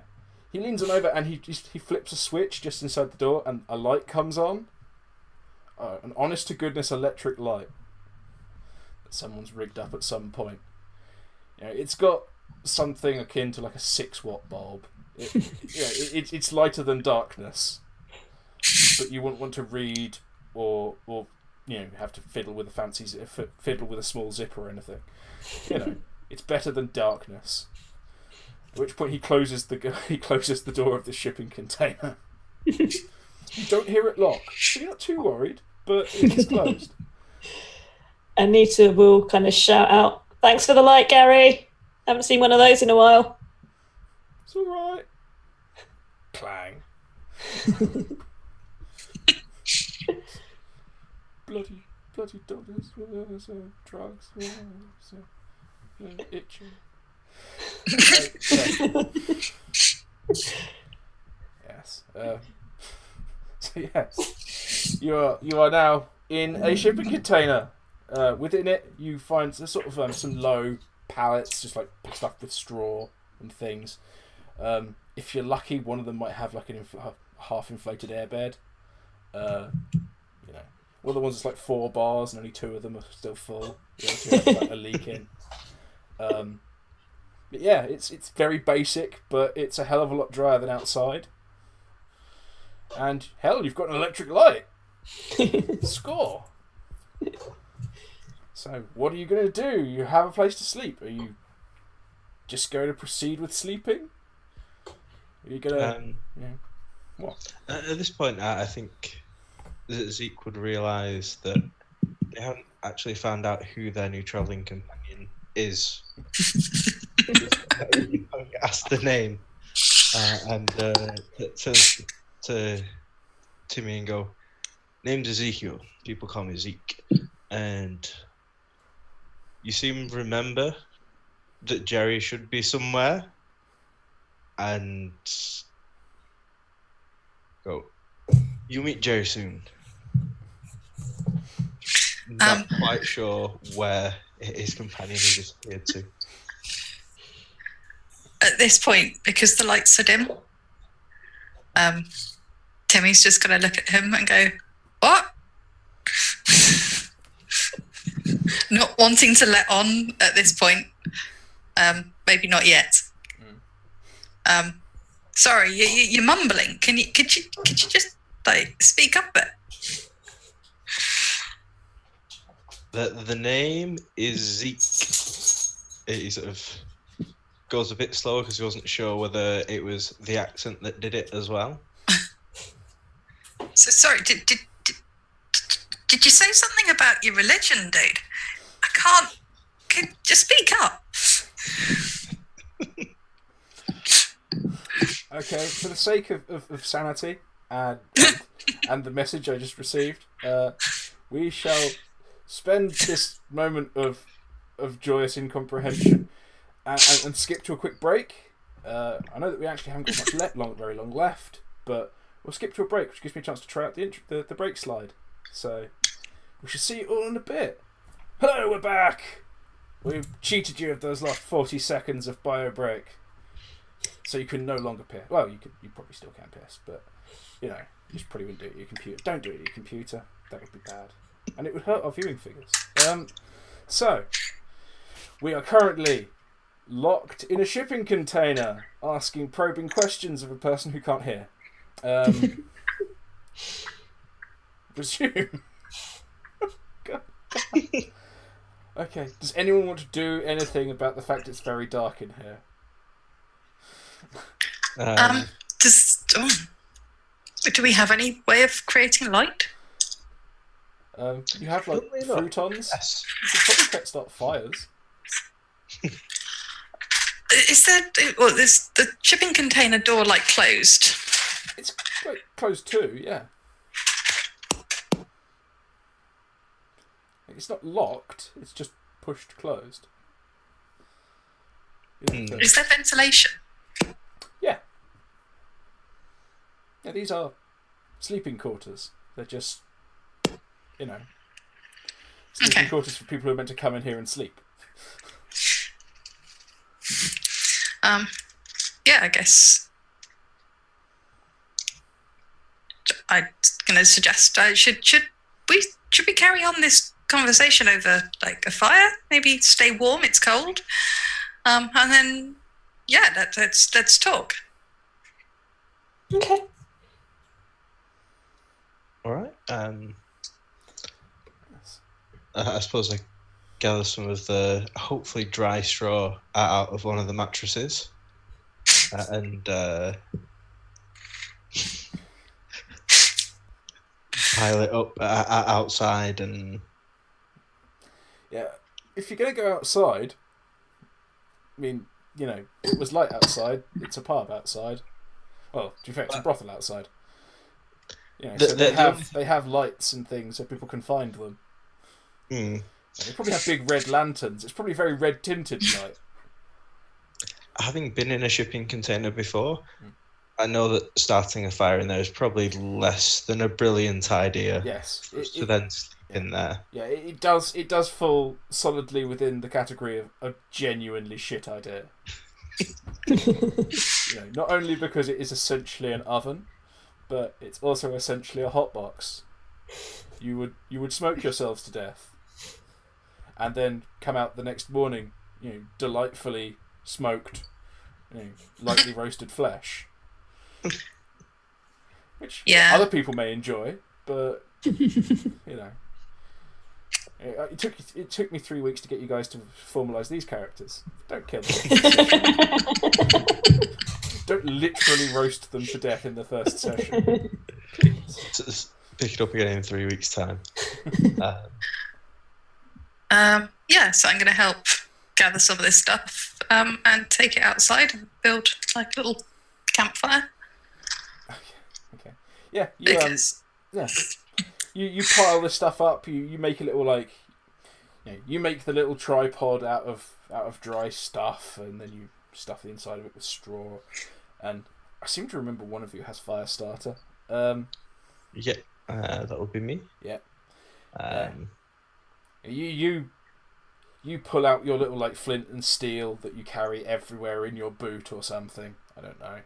He leans on over and he flips a switch just inside the door, and a light comes on. An honest to goodness electric light that someone's rigged up at some point. It's got something akin to like a 6-watt bulb. It's lighter than darkness, but you wouldn't want to read or have to fiddle with a small zipper or anything. It's better than darkness. At which point he closes the door of the shipping container. You don't hear it lock, so you're not too worried, but it is closed. Anita will kind of shout out, "Thanks for the light, Gary. Haven't seen one of those in a while." It's all right. Clang. bloody dollars, drugs, itching. Yes. So yes, you are now in a shipping container. Within it, you find sort of some low pallets, just like stuffed with straw and things. If you're lucky, one of them might have like a half-inflated airbed. One of the ones that's like 4 bars and only 2 of them are still full. The other 2 have like a leak in. But yeah, it's very basic, but it's a hell of a lot drier than outside. And hell, you've got an electric light. Score. So, what are you going to do? You have a place to sleep. Are you just going to proceed with sleeping? Are you going to... What? At this point, I think Zeke would realise that they haven't actually found out who their new travelling companion is. Ask the name and turns to Timmy and go, "Name's Ezekiel. People call me Zeke. And you seem to remember that Jerry should be somewhere." And go, "You'll meet Jerry soon." Not quite sure where his companion has disappeared to. At this point, because the lights are dim, Timmy's just going to look at him and go, "What?" Not wanting to let on at this point. Maybe not yet. Sorry, you're mumbling. Could you just speak up a bit? The name is Zeke. He sort of goes a bit slower because he wasn't sure whether it was the accent that did it as well. So sorry, did you say something about your religion, dude? I can't. Just speak up. Okay, for the sake of sanity and the message I just received, we shall spend this moment of joyous incomprehension and skip to a quick break. I know that we actually haven't got very long left, but we'll skip to a break, which gives me a chance to try out the break slide. So we shall see you all in a bit. Hello, we're back. We've cheated you of those last 40 seconds of bio break, so you can no longer pierce. Well, you probably still can pierce, but you just probably wouldn't do it at your computer. Don't do it at your computer. That would be bad, and it would hurt our viewing figures. So we are currently locked in a shipping container, asking probing questions of a person who can't hear. Resume. God. Okay. Does anyone want to do anything about the fact it's very dark in here? Do we have any way of creating light? You have like futons. Yes. You could probably start fires. Is the shipping container door closed? It's closed too, yeah. It's not locked, it's just pushed closed. Is there ventilation? Yeah. Yeah, these are sleeping quarters. They're just sleeping Okay. quarters for people who are meant to come in here and sleep. Yeah, I guess I'm going to suggest should we carry on this conversation over like a fire? Maybe stay warm. It's cold, and then let's talk. Okay. All right. I suppose I gather some of the hopefully dry straw out of one of the mattresses, and pile it up outside. And Yeah, if you're going to go outside, I mean, it was light outside. It's a pub outside. Well, to be fair, it's a brothel outside. So they have lights and things so people can find them. Hmm. They probably have big red lanterns. It's probably very red tinted light. Having been in a shipping container before, I know that starting a fire in there is probably less than a brilliant idea. Yes, to then sleep in there. Yeah, it does. It does fall solidly within the category of a genuinely shit idea. Not only because it is essentially an oven, but it's also essentially a hotbox. You would smoke yourselves to death, and then come out the next morning, delightfully smoked, lightly roasted flesh, which other people may enjoy, but it took me 3 weeks to get you guys to formalise these characters. Don't kill them. Don't literally roast them to death in the first session. Just pick it up again in 3 weeks' time. So I'm going to help gather some of this stuff and take it outside and build like a little campfire. Okay. Yeah. Because You pile this stuff up. You make a little you make the little tripod out of dry stuff, and then you stuff the inside of it with straw. And I seem to remember one of you has fire starter. That would be me. Yeah. You pull out your little flint and steel that you carry everywhere in your boot or something. I don't know.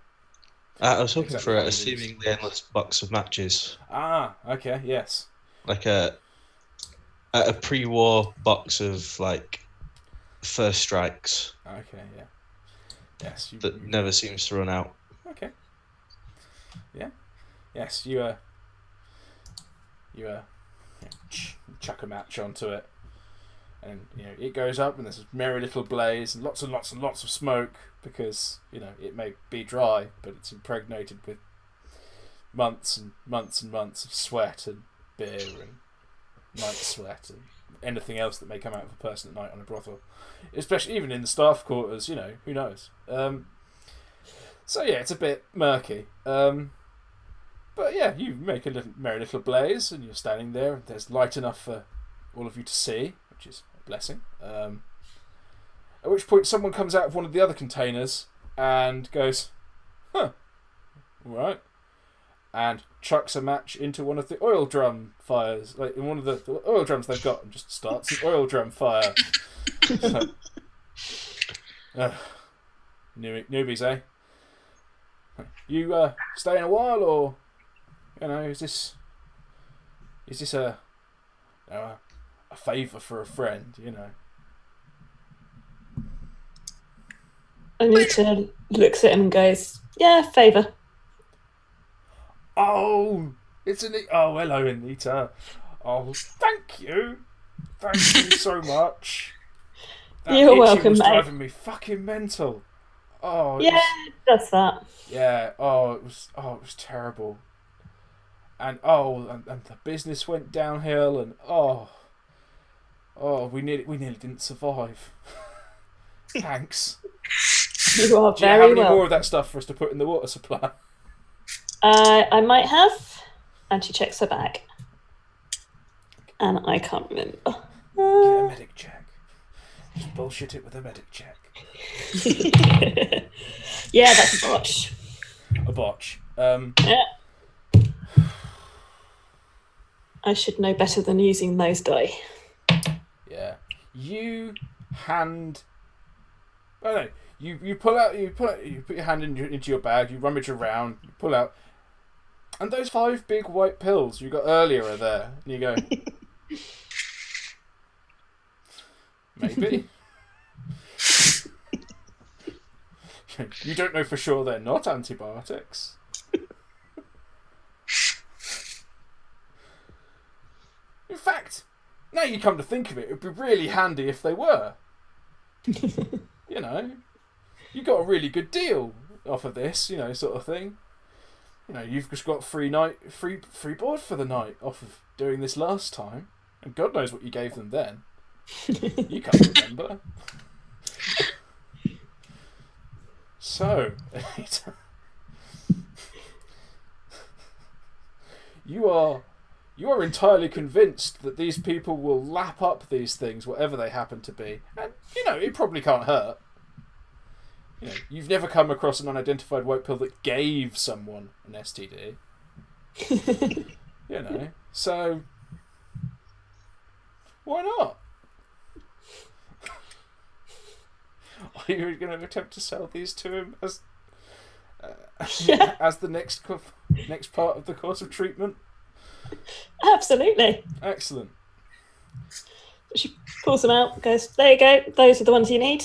I was hoping Exactly for what it a is. seemingly endless box of matches, Ah, okay, yes. like a pre-war box of first strikes Okay, yeah. Yes, that never seems to run out. Okay. Yeah. Yes, you chuck a match onto it, and it goes up, and there's a merry little blaze, and lots of smoke, because it may be dry, but it's impregnated with months and months and months of sweat and beer and night sweat and anything else that may come out of a person at night on a brothel, especially even in the staff quarters. Who knows? So yeah, it's a bit murky. But yeah, you make a merry little blaze, and you're standing there, and there's light enough for all of you to see, which is a blessing. At which point someone comes out of one of the other containers and goes, "Huh, all right," and chucks a match into one of the oil drum fires, in one of the oil drums they've got, and just starts an oil drum fire. Newbies, eh? You staying a while, or is this a favour for a friend? Anita looks at him and goes, "Yeah, favour." Oh, it's Anita. Oh, hello, Anita. Oh, thank you so much. That You're itchy welcome, was mate. driving me fucking mental. Oh, Yeah, does that. yeah. Oh, it was terrible. And and the business went downhill, and we nearly didn't survive. Thanks. You are Do you have very any more well. of that stuff for us to put in the water supply? I might have. And she checks her bag. And I can't remember. Get a medic check. Just bullshit it with a medic check. Yeah, that's a botch. A botch. Yeah. I should know better than using those die. Yeah. You hand. Oh no. You pull out. You put your hand into your bag. You rummage around. You pull out. And those 5 big white pills you got earlier are there. And you go. Maybe. You don't know for sure they're not antibiotics. In fact, now you come to think of it, it would be really handy if they were. You know, you got a really good deal off of this, you know, sort of thing. You know, you've just got free board for the night off of doing this last time, and God knows what you gave them then. You can't remember. So, you are entirely convinced that these people will lap up these things, whatever they happen to be, and you know it probably can't hurt. You know, you've never come across an unidentified white pill that gave someone an STD. You know, so why not? Are you going to attempt to sell these to him as as the next part of the course of treatment? Absolutely. Excellent. She pulls them out, goes, there you go, those are the ones you need.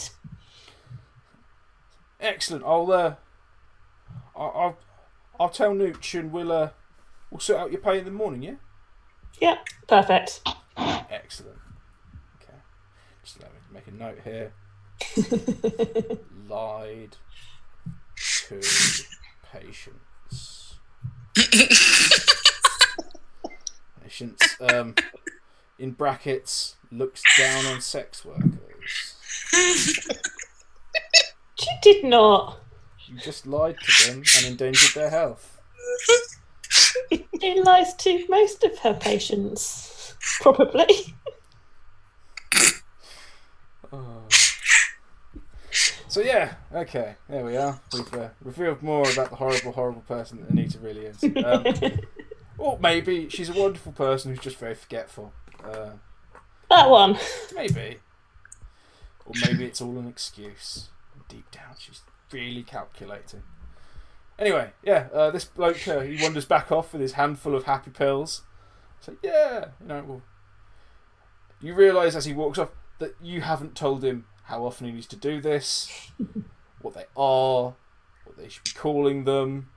Excellent. I'll tell Nooch and we'll sort out your pay in the morning, yeah? Yeah, perfect. Excellent. Okay. Just let me make a note here. Lied to patients. Patients, in brackets, looks down on sex workers. She did not. You just lied to them and endangered their health. She lies to most of her patients, probably. Oh. So yeah, okay, there we are. We've revealed more about the horrible, horrible person that Anita really is. Or maybe she's a wonderful person who's just very forgetful. That one. Maybe. Or maybe it's all an excuse. Deep down, she's really calculating. Anyway, yeah, this bloke, he wanders back off with his handful of happy pills. So yeah, you know, well, you realise as he walks off that you haven't told him how often he needs to do this, what they are, what they should be calling them,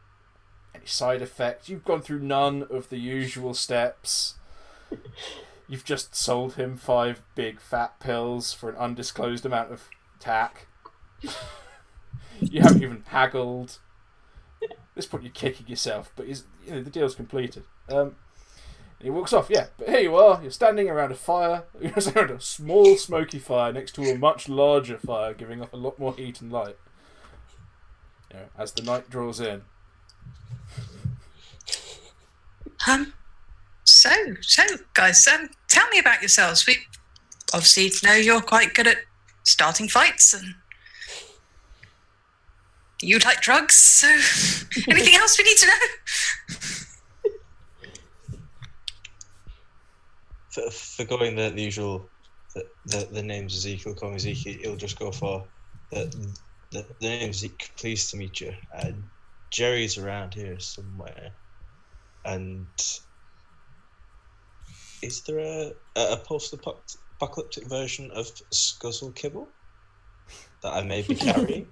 any side effects. You've gone through none of the usual steps. You've just sold him 5 big fat pills for an undisclosed amount of tack. You haven't even haggled. At this point you're kicking yourself, but the deal's completed. And he walks off, yeah, but here you are, you're standing around a fire, you're standing around a small smoky fire next to a much larger fire, giving off a lot more heat and light. You know, as the night draws in. So guys, tell me about yourselves. We obviously know you're quite good at starting fights, and you like drugs, so anything else we need to know? For going the usual, the name's Ezekiel, call me Ezekiel, he'll just go for the name's Zeke, pleased to meet you. Jerry's around here somewhere. And is there a post-apocalyptic version of Scuzzle Kibble that I may be carrying?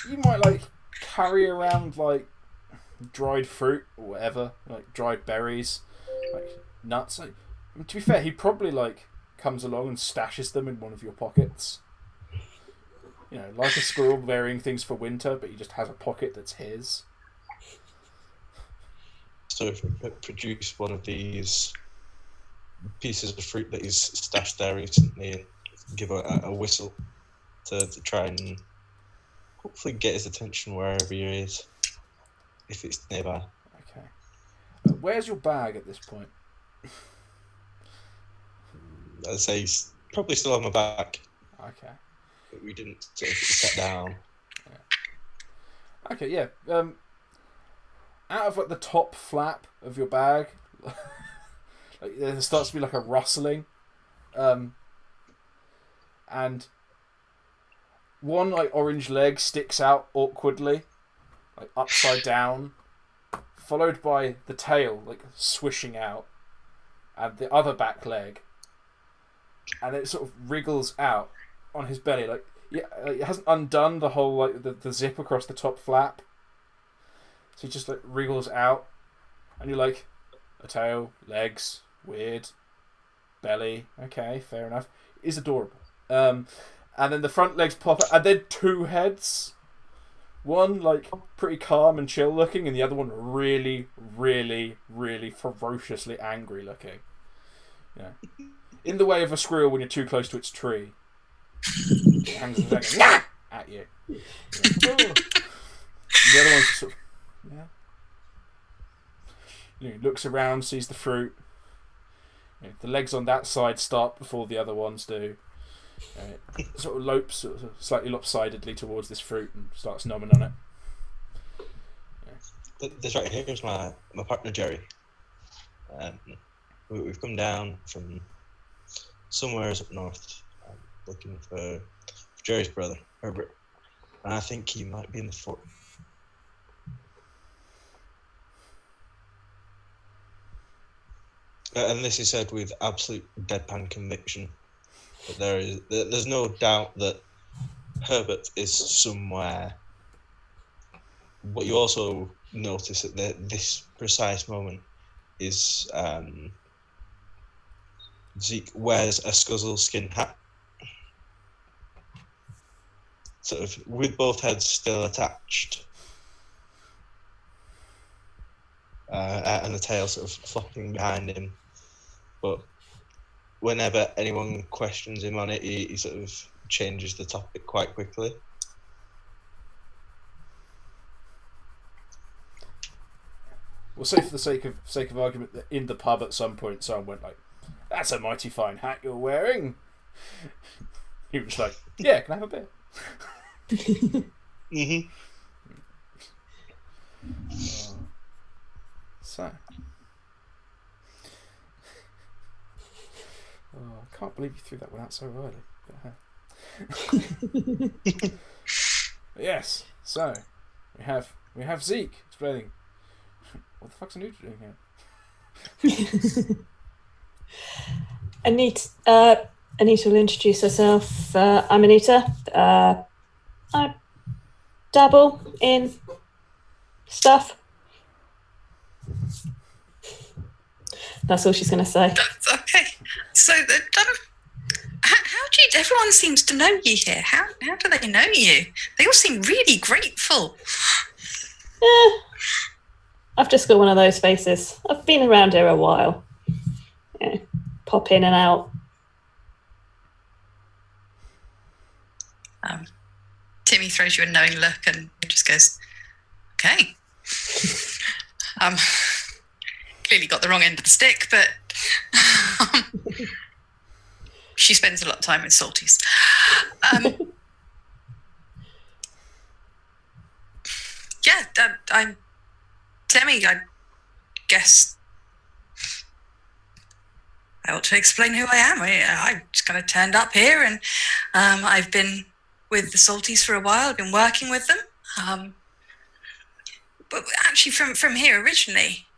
You might carry around dried fruit or whatever, like dried berries, like nuts. To be fair, he probably comes along and stashes them in one of your pockets. You know, like a squirrel burying things for winter, but he just has a pocket that's his. So if I produce one of these pieces of fruit that he's stashed there recently and give a whistle to try and hopefully get his attention wherever he is, if it's nearby. Okay. Where's your bag at this point? I'd say he's probably still on my back. Okay. But we didn't sort of sit down. Yeah. Okay, yeah. Out of the top flap of your bag, like, there starts to be like a rustling, and one like orange leg sticks out awkwardly, like upside down, followed by the tail like swishing out, and the other back leg, and it sort of wriggles out on his belly, like it hasn't undone the whole like the zip across the top flap, so he just like wriggles out, and you're like, a tail, legs, weird, belly, okay, fair enough. It's adorable. And then the front legs pop out, and then two heads. One like pretty calm and chill looking, and the other one really, really, really ferociously angry looking. Yeah, in the way of a squirrel when you're too close to its tree. It hangs its head at you. Yeah. The other one's sort of, looks around, sees the fruit. The legs on that side start before the other ones do. It sort of lopes slightly lopsidedly towards this fruit and starts nomming on it. This right here is my partner Jerry. We've come down from somewhere up north, looking for Jerry's brother Herbert, and I think he might be in the fort. And this is said with absolute deadpan conviction. But there's no doubt that Herbert is somewhere. What you also notice at this precise moment is Zeke wears a Scuzzle skin hat, sort of with both heads still attached, and the tail sort of flopping behind him. But whenever anyone questions him on it, he sort of changes the topic quite quickly. We'll say for the sake of argument that in the pub at some point someone went like, "That's a mighty fine hat you're wearing." He was like, "Yeah, can I have a bit?" Mm-hmm. So. Oh, I can't believe you threw that one out so early. Yes, so we have Zeke explaining, what the fuck's Anita doing here? Anita will introduce herself. I'm Anita. I dabble in stuff. That's all she's going to say. That's okay. So, how do you? Everyone seems to know you here. How do they know you? They all seem really grateful. I've just got one of those faces. I've been around here a while. Yeah, pop in and out. Timmy throws you a knowing look and just goes, "Okay." Clearly got the wrong end of the stick, but she spends a lot of time with salties. I'm Timmy. I guess I ought to explain who I am. I just kind of turned up here, and I've been with the salties for a while. I've been working with them, but actually from here originally.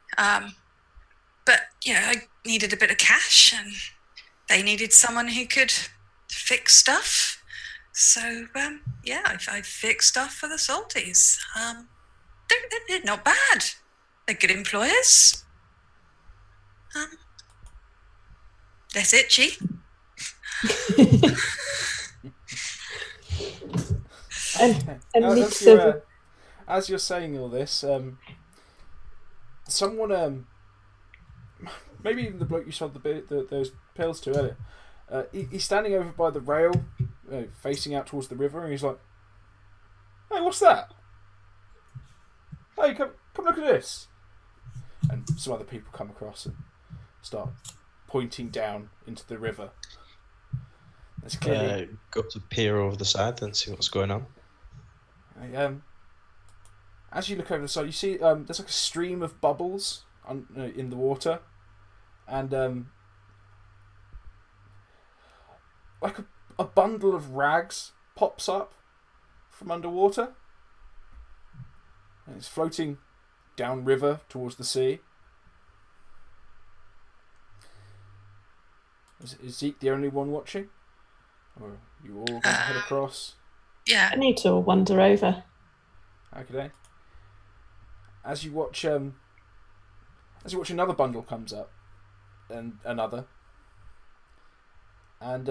But I needed a bit of cash, and they needed someone who could fix stuff. So I fix stuff for the salties. They're not bad. They're good employers. Less itchy. As you're saying all this, someone, maybe even the bloke you sold those pills to earlier, he's standing over by the rail, facing out towards the river, and he's like, "Hey, what's that? Hey, come look at this." And some other people come across and start pointing down into the river. There's clearly go to peer over the side and see what's going on. As you look over the side, you see there's like a stream of bubbles in the water, and like a bundle of rags pops up from underwater, and it's floating downriver towards the sea. Is Zeke the only one watching? Or are you all going to head across? Yeah. I need to wander over. Okay. As you watch another bundle comes up, and another, and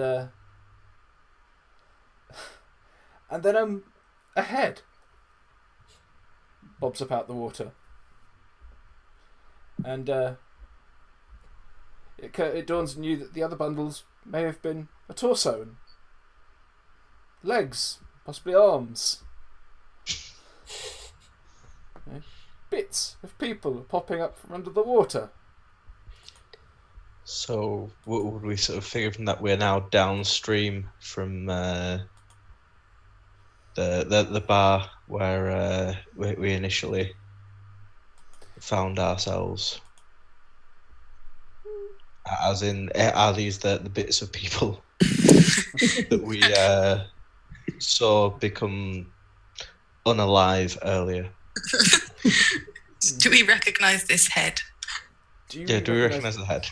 then a head bobs up out the water, and it dawns on you that the other bundles may have been a torso and legs, possibly arms. Bits of people are popping up from under the water. So would we sort of figure from that we're now downstream from the bar where we initially found ourselves? As in, are these the bits of people that we saw become unalive earlier? Do we recognise this head? Do we recognise the head?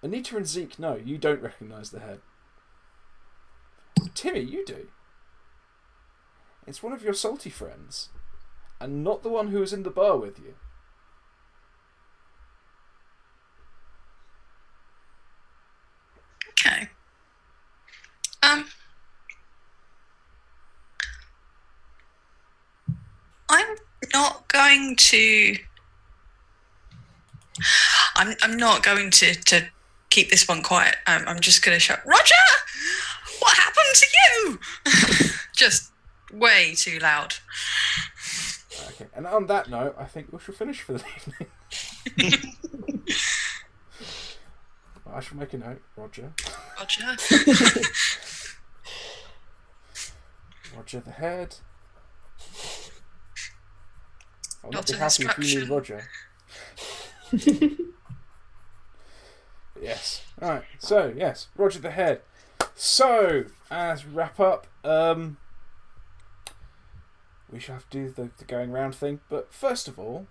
Anita and Zeke, no, you don't recognise the head. Timmy, you do. It's one of your salty friends, and not the one who was in the bar with you. Okay. I'm not going to. I'm not going to keep this one quiet. I'm just going to shout, Roger! What happened to you? Just way too loud. Okay, and on that note, I think we shall finish for the evening. I shall make a note, Roger. Roger. Roger the head. I'll not Not be an happy if you knew instruction. Roger. Yes. Alright, so, yes, Roger the head. So, as we wrap up, we shall have to do the going round thing, but first of all,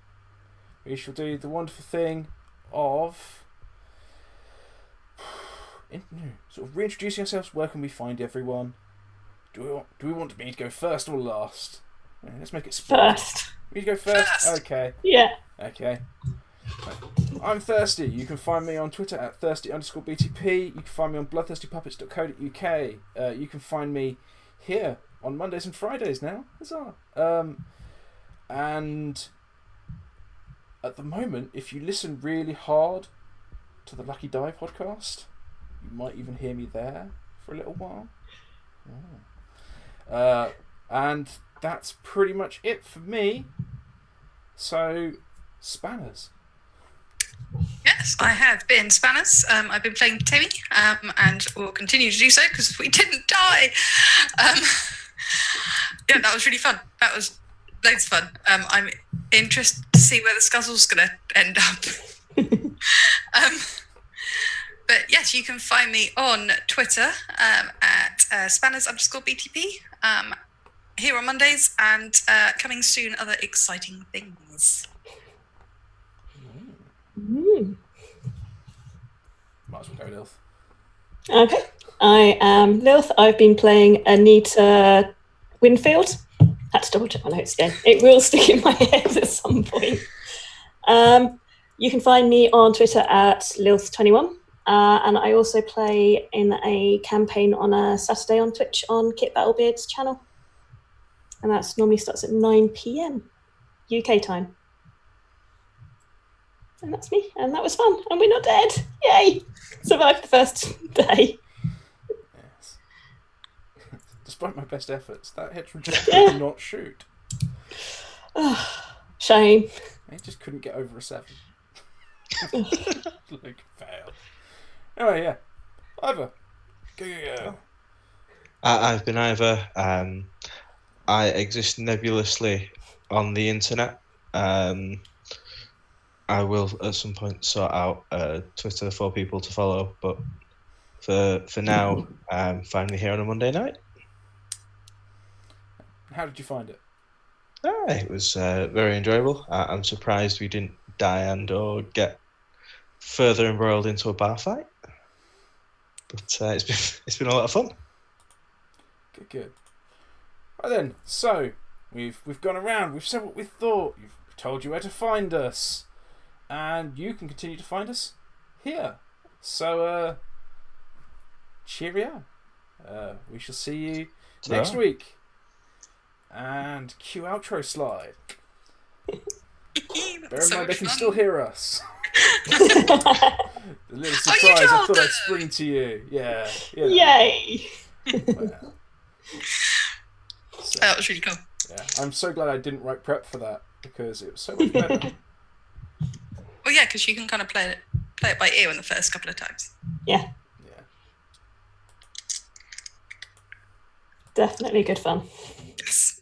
we shall do the wonderful thing of sort of reintroducing ourselves. Where can we find everyone? Do we want me to go first or last? Yeah, let's make it split. First. We go first? First. Okay. Yeah. Okay. I'm Thirsty. You can find me on Twitter at thirsty_BTP. You can find me on bloodthirstypuppets.co.uk. You can find me here on Mondays and Fridays now. Huzzah. And at the moment, if you listen really hard to the Lucky Die podcast, you might even hear me there for a little while. Oh. And that's pretty much it for me. So, Spanners. Yes, I have been Spanners. I've been playing Timmy, and will continue to do so because we didn't die. Yeah, that was really fun. That was loads of fun. I'm interested to see where the scuzzle's going to end up. But yes, you can find me on Twitter at Spanners_BTP, here on Mondays, and coming soon, other exciting things. Might as well go, Lilth. Okay. I am Lilth. I've been playing Anita Winfield. Had to double check my notes again. It will stick in my head at some point. You can find me on Twitter at Lilth21. And I also play in a campaign on a Saturday on Twitch on Kit Battlebeard's channel. And that's normally starts at 9 PM UK time. And that's me. And that was fun. And we're not dead. Yay! Survived the first day. Yes. Despite my best efforts, that Heteron just could not shoot. Shame. He just couldn't get over a 7. Like, fail. Anyway, yeah. Ivor. Go. I've been Ivor. I exist nebulously on the internet. I will at some point sort out Twitter for people to follow, but for now, find me here on a Monday night. How did you find it? It was very enjoyable. I'm surprised we didn't die and or get further embroiled into a bar fight, but it's been a lot of fun. Good. Right then, so we've gone around. We've said what we thought. We've told you where to find us, and you can continue to find us here. So cheerio. We shall see you next week. And cue outro slide. Bear in mind they can still hear us. The little surprise I thought I'd spring to you. Yeah. Yay! Well. So, That was really cool. yeah, I'm so glad I didn't write prep for that because it was so much better. Well, yeah, because you can kind of play it by ear in the first couple of times. Yeah. Yeah. Definitely good fun. Yes.